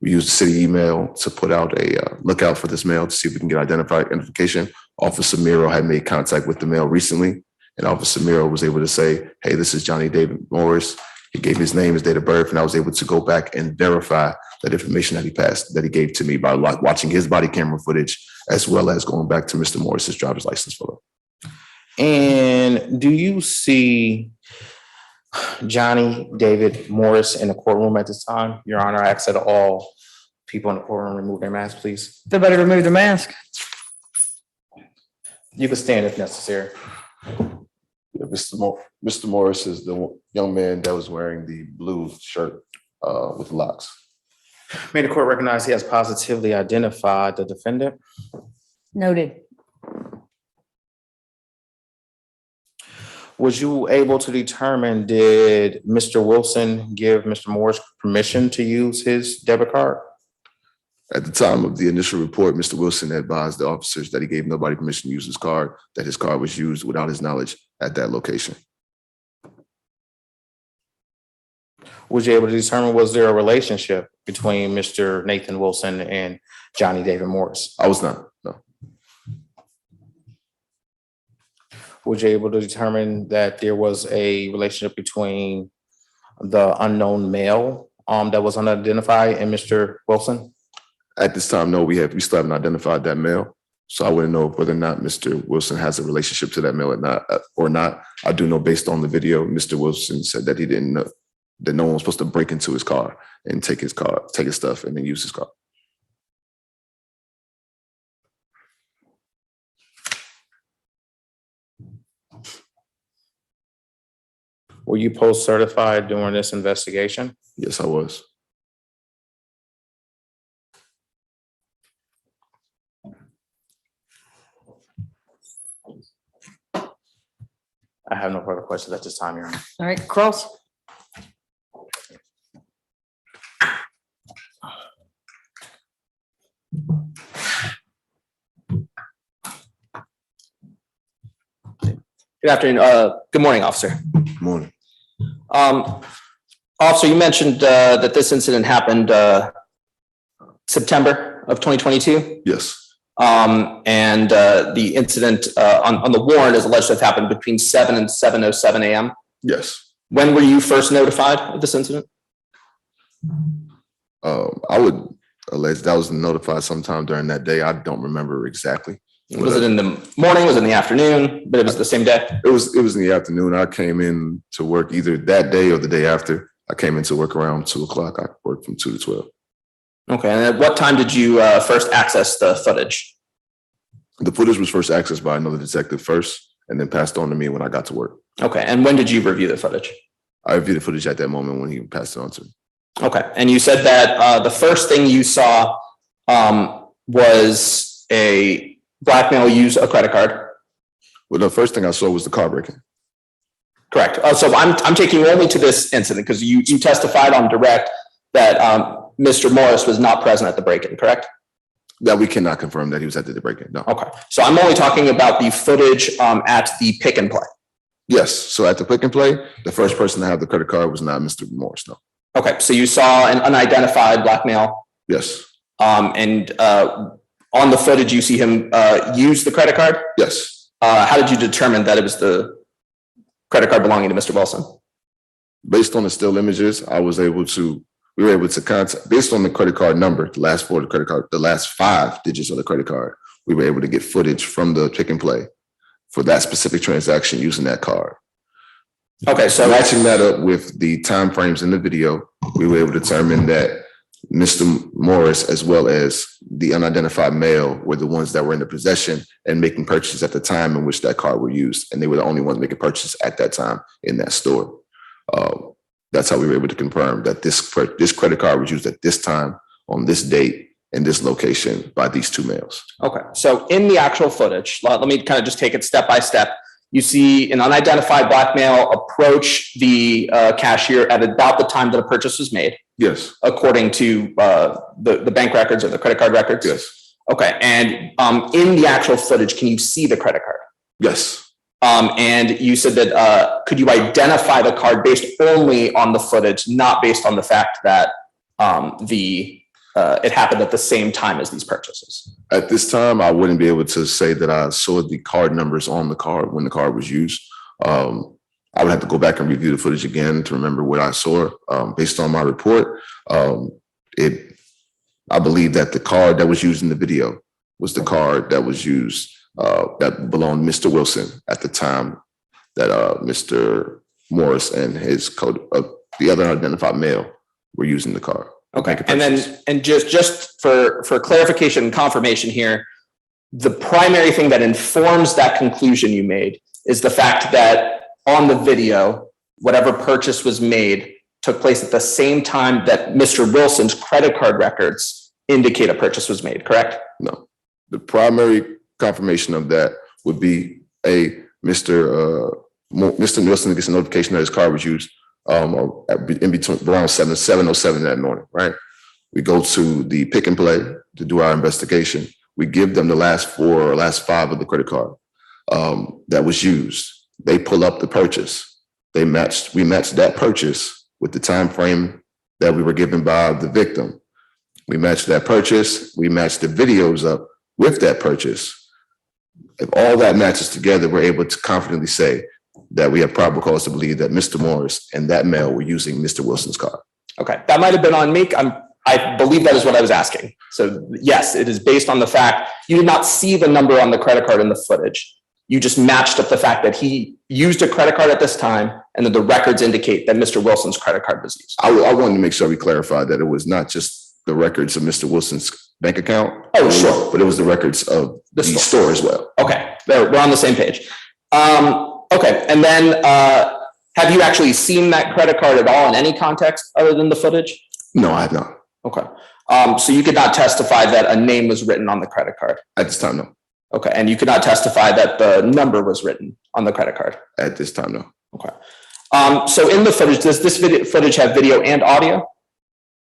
we used the city email to put out a lookout for this male to see if we can get identification. Officer Miro had made contact with the male recently, and Officer Miro was able to say, hey, this is Johnny David Morris. He gave his name, his date of birth, and I was able to go back and verify that information that he gave to me by watching his body camera footage, as well as going back to Mr. Morris's driver's license photo. And do you see Johnny David Morris in the courtroom at this time? Your Honor, I ask that all people in the courtroom remove their masks, please. Everybody remove their mask. You can stand if necessary. Yeah, Mr. Morris is the young man that was wearing the blue shirt with locks. May the court recognize he has positively identified the defendant. Noted. Was you able to determine, did Mr. Wilson give Mr. Morris permission to use his debit card? At the time of the initial report, Mr. Wilson advised the officers that he gave nobody permission to use his card, that his card was used without his knowledge at that location. Was you able to determine, was there a relationship between Mr. Nathan Wilson and Johnny David Morris? I was not, no. Was you able to determine that there was a relationship between the unknown male that was unidentified and Mr. Wilson? At this time, no, we still haven't identified that male. So I wouldn't know whether or not Mr. Wilson has a relationship to that male or not. I do know based on the video, Mr. Wilson said that he didn't know that no one was supposed to break into his car and take his stuff and then use his car. Were you post-certified during this investigation? Yes, I was. I have no further questions at this time, Your Honor. All right, Cross. Good afternoon. Good morning, officer. Good morning. Officer, you mentioned that this incident happened September of 2022. Yes. And the incident on the warrant is alleged to have happened between 7 and 7:07 a.m. Yes. When were you first notified of this incident? I would allege that was notified sometime during that day. I don't remember exactly. Was it in the morning? Was it in the afternoon? But it was the same day? It was in the afternoon. I came in to work either that day or the day after. I came into work around 2:00. I worked from 2 to 12. Okay. And at what time did you first access the footage? The footage was first accessed by another detective first and then passed on to me when I got to work. Okay. And when did you review the footage? I reviewed the footage at that moment when he passed it on to me. Okay. And you said that the first thing you saw was a black male use a credit card. Well, the first thing I saw was the car breaking. Correct. So I'm taking you only to this incident because you testified on direct that Mr. Morris was not present at the break-in, correct? That we cannot confirm that he was at the break-in, no. Okay, so I'm only talking about the footage at the pick and play. Yes, so at the pick and play, the first person to have the credit card was not Mr. Morris, no. Okay, so you saw an unidentified black male. Yes. And on the footage, you see him use the credit card? Yes. How did you determine that it was the credit card belonging to Mr. Wilson? Based on the still images, we were able to contact, based on the credit card number, the last 4 of the credit card, the last 5 digits of the credit card, we were able to get footage from the pick and play for that specific transaction using that card. Okay, so matching that up with the timeframes in the video, we were able to determine that Mr. Morris, as well as the unidentified male, were the ones that were in the possession and making purchases at the time in which that card were used. And they were the only ones making purchases at that time in that store. That's how we were able to confirm that this credit card was used at this time, on this date, in this location by these 2 males. Okay, so in the actual footage, let me kind of just take it step by step. You see an unidentified black male approach the cashier at about the time that a purchase was made. Yes. According to the bank records or the credit card records? Yes. Okay, and in the actual footage, can you see the credit card? Yes. And you said that, could you identify the card based only on the footage, not based on the fact that it happened at the same time as these purchases? At this time, I wouldn't be able to say that I saw the card numbers on the card when the card was used. I would have to go back and review the footage again to remember what I saw. Based on my report, I believe that the card that was used in the video was the card that was used that belonged to Mr. Wilson at the time that Mr. Morris and his the other unidentified male were using the card. Okay, and just for clarification and confirmation here, the primary thing that informs that conclusion you made is the fact that on the video, whatever purchase was made took place at the same time that Mr. Wilson's credit card records indicate a purchase was made, correct? No, the primary confirmation of that would be Mr. Wilson gets a notification that his card was used in between around 7:07 that morning, right? We go to the pick and play to do our investigation. We give them the last 4 or last 5 of the credit card that was used. They pull up the purchase. We matched that purchase with the time frame that we were given by the victim. We matched that purchase. We matched the videos up with that purchase. If all that matches together, we're able to confidently say that we have probable cause to believe that Mr. Morris and that male were using Mr. Wilson's card. Okay, that might have been on me. I believe that is what I was asking. So yes, it is based on the fact you did not see the number on the credit card in the footage. You just matched up the fact that he used a credit card at this time and that the records indicate that Mr. Wilson's credit card was used. I wanted to make sure we clarified that it was not just the records of Mr. Wilson's bank account. Oh, sure. But it was the records of the store as well. Okay, we're on the same page. Okay, and then have you actually seen that credit card at all in any context other than the footage? No, I have not. Okay, so you could not testify that a name was written on the credit card? At this time, no. Okay, and you could not testify that the number was written on the credit card? At this time, no. Okay. So in the footage, does this footage have video and audio?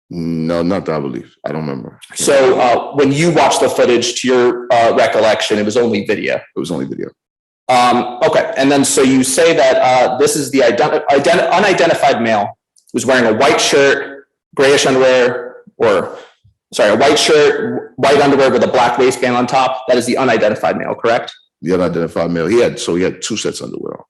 No, not that I believe. I don't remember. So when you watched the footage, to your recollection, it was only video? It was only video. Okay, and then so you say that this is the unidentified male who's wearing a white shirt, grayish underwear, a white shirt, white underwear with a black waistband on top. That is the unidentified male, correct? The unidentified male. He had 2 sets of underwear on.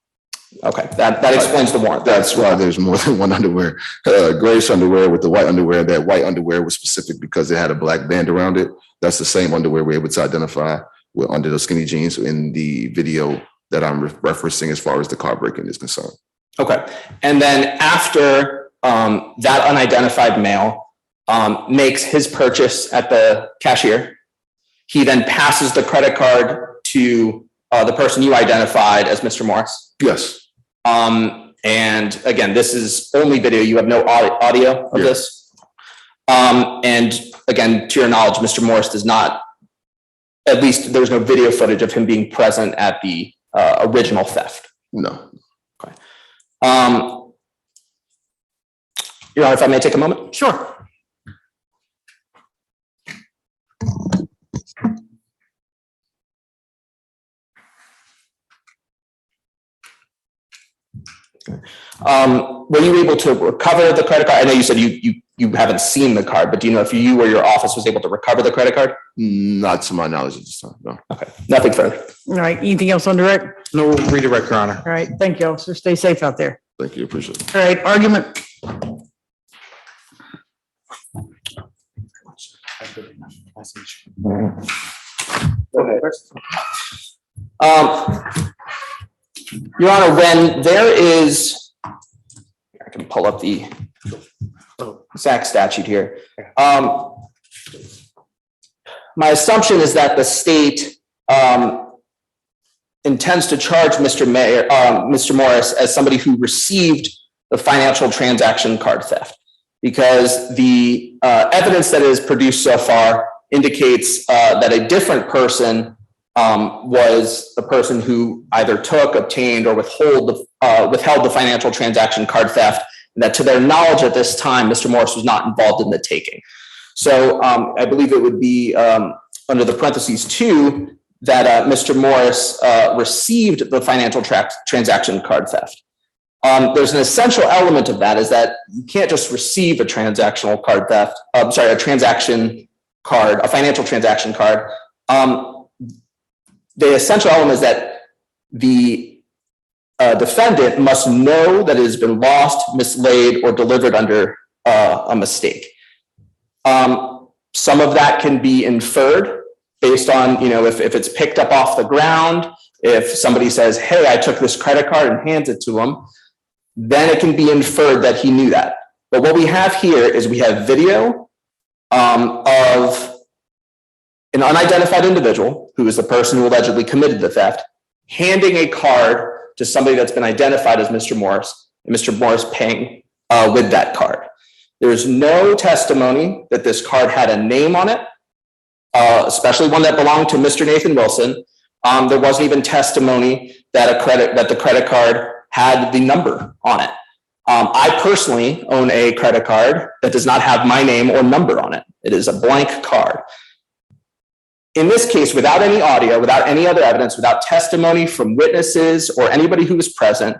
Okay, that explains the warrant. That's why there's more than one underwear. Grayish underwear with the white underwear. That white underwear was specific because it had a black band around it. That's the same underwear we're able to identify under the skinny jeans in the video that I'm referencing as far as the car break-in is concerned. Okay, and then after that unidentified male makes his purchase at the cashier, he then passes the credit card to the person you identified as Mr. Morris? Yes. And again, this is only video. You have no audio of this. And again, to your knowledge, Mr. Morris does not, at least there's no video footage of him being present at the original theft. No. Okay. Your Honor, if I may take a moment? Sure. Were you able to recover the credit card? I know you said you haven't seen the card, but do you know if you or your office was able to recover the credit card? Not to my knowledge at this time, no. Okay, nothing further. All right, anything else on direct? No redirect, Your Honor. All right, thank you, officer. Stay safe out there. Thank you, appreciate it. All right, argument. Your Honor, when there is, I can pull up the exact statute here. My assumption is that the state intends to charge Mr. Morris as somebody who received the financial transaction card theft, because the evidence that is produced so far indicates that a different person was the person who either took, obtained, or withheld the financial transaction card theft, and that to their knowledge at this time, Mr. Morris was not involved in the taking. So I believe it would be under the parentheses 2 that Mr. Morris received the financial transaction card theft. There's an essential element of that, is that you can't just receive a transactional card theft, a transaction card, a financial transaction card. The essential element is that the defendant must know that it has been lost, mislaid, or delivered under a mistake. Some of that can be inferred based on, if it's picked up off the ground, if somebody says, hey, I took this credit card and hands it to him, then it can be inferred that he knew that. But what we have here is we have video of an unidentified individual, who is the person who allegedly committed the theft, handing a card to somebody that's been identified as Mr. Morris, and Mr. Morris paying with that card. There's no testimony that this card had a name on it, especially one that belonged to Mr. Nathan Wilson. There wasn't even testimony that the credit card had the number on it. I personally own a credit card that does not have my name or number on it. It is a blank card. In this case, without any audio, without any other evidence, without testimony from witnesses or anybody who was present,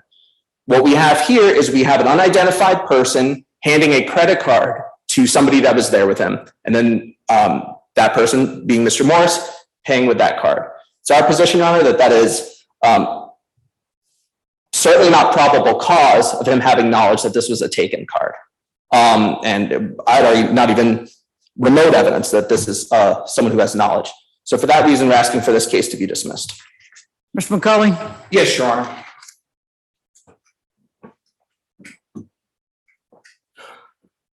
what we have here is we have an unidentified person handing a credit card to somebody that was there with him, and then that person, being Mr. Morris, paying with that card. It's our position, Your Honor, that is certainly not probable cause of him having knowledge that this was a taken card. And I'd argue not even remote evidence that this is someone who has knowledge. So for that reason, we're asking for this case to be dismissed. Mr. McCauley? Yes, Your Honor.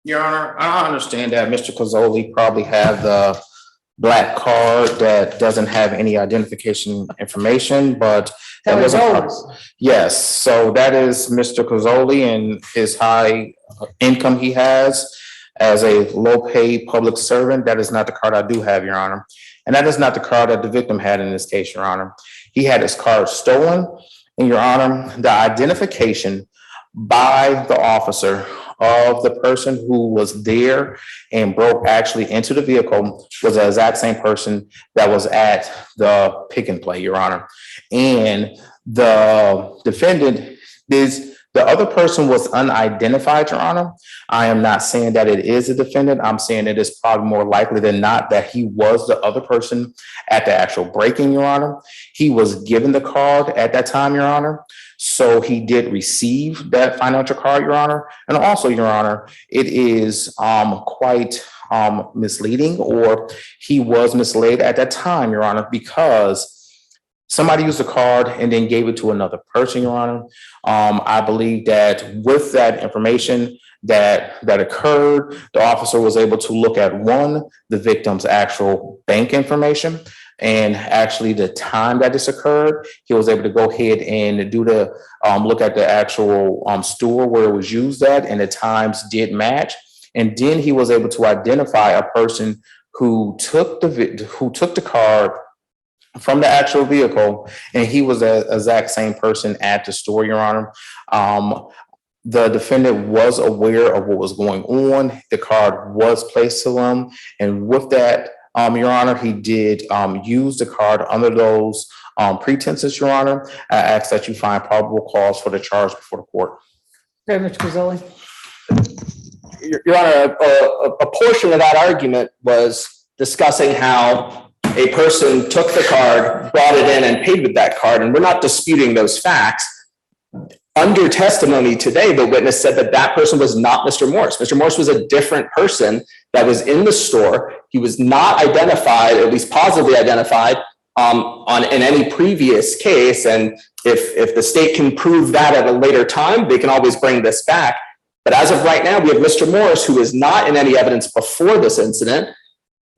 Your Honor, I understand that Mr. Cozzoli probably had the black card that doesn't have any identification information, but that was yes. So that is Mr. Cozzoli and his high income he has as a low-paid public servant. That is not the card I do have, Your Honor. And that is not the card that the victim had in this case, Your Honor. He had his card stolen, and Your Honor, the identification by the officer of the person who was there and broke actually into the vehicle was the exact same person that was at the pick and play, Your Honor. And the defendant the other person was unidentified, Your Honor. I am not saying that it is a defendant. I'm saying it is probably more likely than not that he was the other person at the actual break-in, Your Honor. He was given the card at that time, Your Honor. So he did receive that financial card, Your Honor. And also, Your Honor, it is quite misleading, or he was misled at that time, Your Honor, because somebody used the card and then gave it to another person, Your Honor. I believe that with that information that occurred, the officer was able to look at the victim's actual bank information, and actually the time that this occurred. He was able to go ahead and do the look at the actual store where it was used at, and the times did match. And then he was able to identify a person who took the card from the actual vehicle, and he was the exact same person at the store, Your Honor. The defendant was aware of what was going on. The card was placed to him, and with that, Your Honor, he did use the card under those pretenses, Your Honor. I ask that you find probable cause for the charge before the court. Go ahead, Mr. Pizzoli. Your Honor, a portion of that argument was discussing how a person took the card, brought it in and paid with that card, and we're not disputing those facts. Under testimony today, the witness said that that person was not Mr. Morse. Mr. Morse was a different person that was in the store. He was not identified, at least positively identified, in any previous case. And if the state can prove that at a later time, they can always bring this back. But as of right now, we have Mr. Morse, who is not in any evidence before this incident,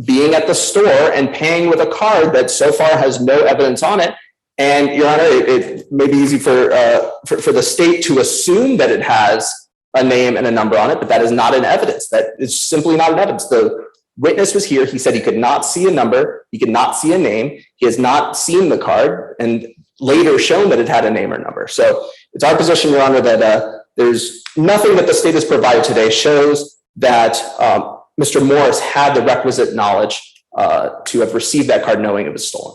being at the store and paying with a card that so far has no evidence on it. And Your Honor, it may be easy for the state to assume that it has a name and a number on it, but that is not in evidence. That is simply not in evidence. The witness was here. He said he could not see a number. He could not see a name. He has not seen the card and later shown that it had a name or number. So it's our position, Your Honor, that there's nothing that the state has provided today shows that Mr. Morris had the requisite knowledge to have received that card knowing it was stolen.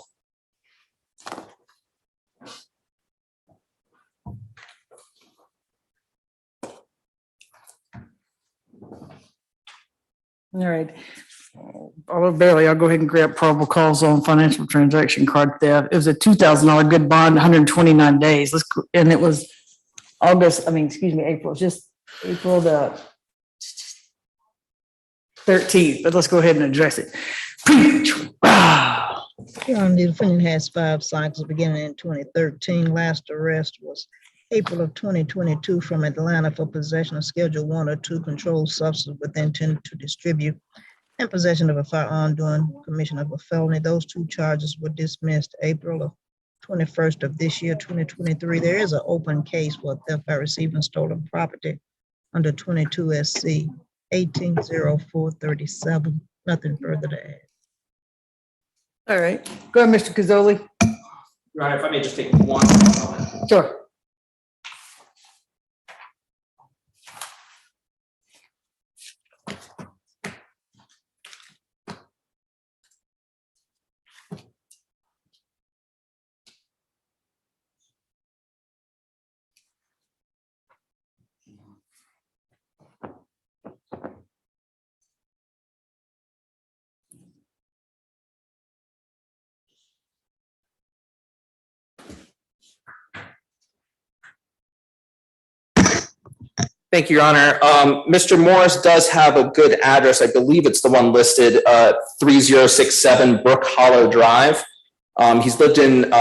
All right. Although barely, I'll go ahead and grab probable cause on financial transaction card theft. It was a $2,000 good bond, 129 days. And it was April, just April the 13th, but let's go ahead and address it. The defendant has 5 cycles beginning in 2013. Last arrest was April of 2022 from Atlanta for possession of Schedule 1 or 2 controlled substance with intent to distribute and possession of a firearm during commission of a felony. Those 2 charges were dismissed April of 21st of this year, 2023. There is an open case for theft by receiving stolen property under 22 SC 180437. Nothing further to add. All right. Go ahead, Mr. Pizzoli. Your Honor, if I may just take one moment. Sure. Thank you, Your Honor. Mr. Morris does have a good address. I believe it's the one listed, 3067 Brook Hollow Drive. He's lived in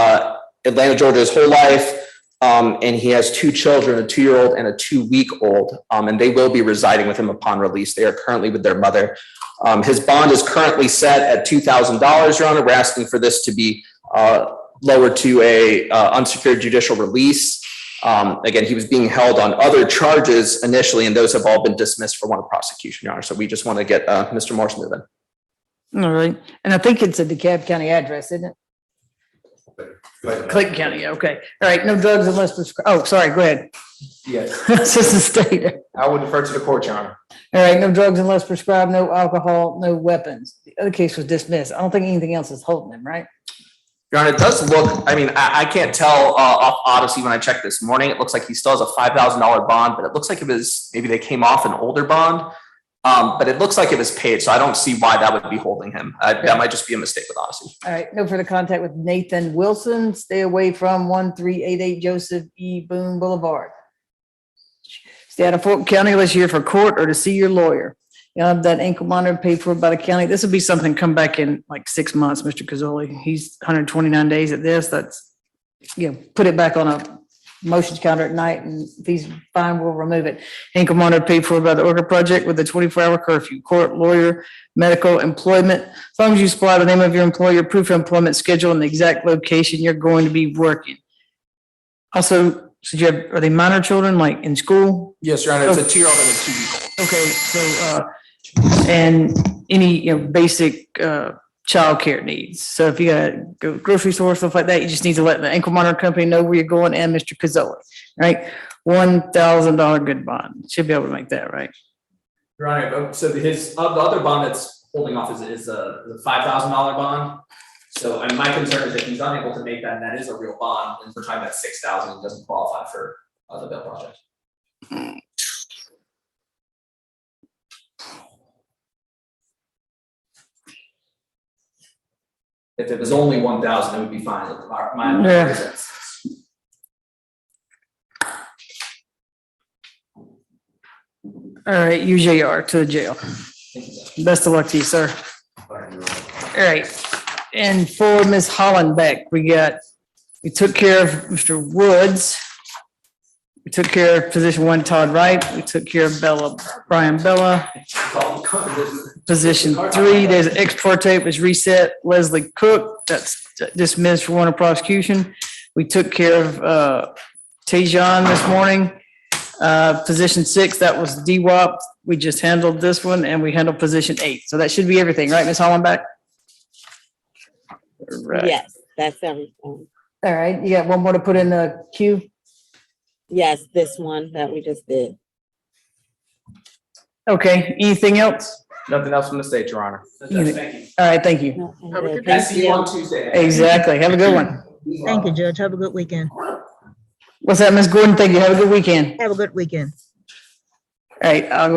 Atlanta, Georgia his whole life, and he has 2 children, a 2-year-old and a 2-week-old, and they will be residing with him upon release. They are currently with their mother. His bond is currently set at $2,000, Your Honor. We're asking for this to be lowered to a unsecured judicial release. Again, he was being held on other charges initially, and those have all been dismissed for warrant of prosecution, Your Honor. So we just want to get Mr. Morris moving. All right. And I think it's a DeKalb County address, isn't it? Clayton County, okay. All right, no drugs unless prescribed. Oh, sorry, go ahead. Yes. This is the state. I would defer to the court, Your Honor. All right, no drugs unless prescribed, no alcohol, no weapons. The other case was dismissed. I don't think anything else is holding him, right? Your Honor, it does look, I mean, I can't tell off Odyssey when I checked this morning. It looks like he still has a $5,000 bond, but it looks like it was, maybe they came off an older bond. But it looks like it was paid, so I don't see why that would be holding him. That might just be a mistake with Odyssey. All right, no further contact with Nathan Wilson. Stay away from 1388 Joseph E. Boone Boulevard. Stay out of Fulton County unless you're here for court or to see your lawyer. You'll have that ankle monitor paid for by the county. This will be something come back in like 6 months, Mr. Pizzoli. He's 129 days at this. That's, put it back on a motions counter at night, and if he's fine, we'll remove it. Ankle monitor paid for by the Orca project with a 24-hour curfew. Court, lawyer, medical, employment. As long as you supply the name of your employer, proof of employment schedule, and the exact location you're going to be working. Also, are they minor children, like in school? Yes, Your Honor. It's a 2-year-old and a 2-week-old. Okay, so and any basic childcare needs. So if you gotta go grocery store, stuff like that, you just need to let the ankle monitor company know where you're going and Mr. Pizzoli, right? $1,000 good bond. Should be able to make that, right? Your Honor, so the other bond that's holding off is a $5,000 bond. So, and my concern is if he's unable to make that, and that is a real bond, and we're talking about $6,000, it doesn't qualify for the bill project. If it was only 1,000, it would be fine. Yeah. All right, UJR to the jail. Best of luck to you, sir. All right, and for Ms. Hollenbeck, we took care of Mr. Woods. We took care of position 1, Todd Wright. We took care of Brian Bella. Position 3, there's an ex parte was reset, Leslie Cook, that's dismissed for warrant of prosecution. We took care of Tajon this morning. Position 6, that was DWAP. We just handled this one, and we handled position 8. So that should be everything, right, Ms. Hollenbeck? Right. Yes, that's everything. All right, you got one more to put in the queue? Yes, this one that we just did. Okay, anything else? Nothing else from the state, Your Honor. Thank you. All right, thank you. Have a good I see you on Tuesday. Exactly, have a good one. Thank you, Judge. Have a good weekend. What's that, Ms. Gordon? Thank you, have a good weekend. Have a good weekend. All right, I'll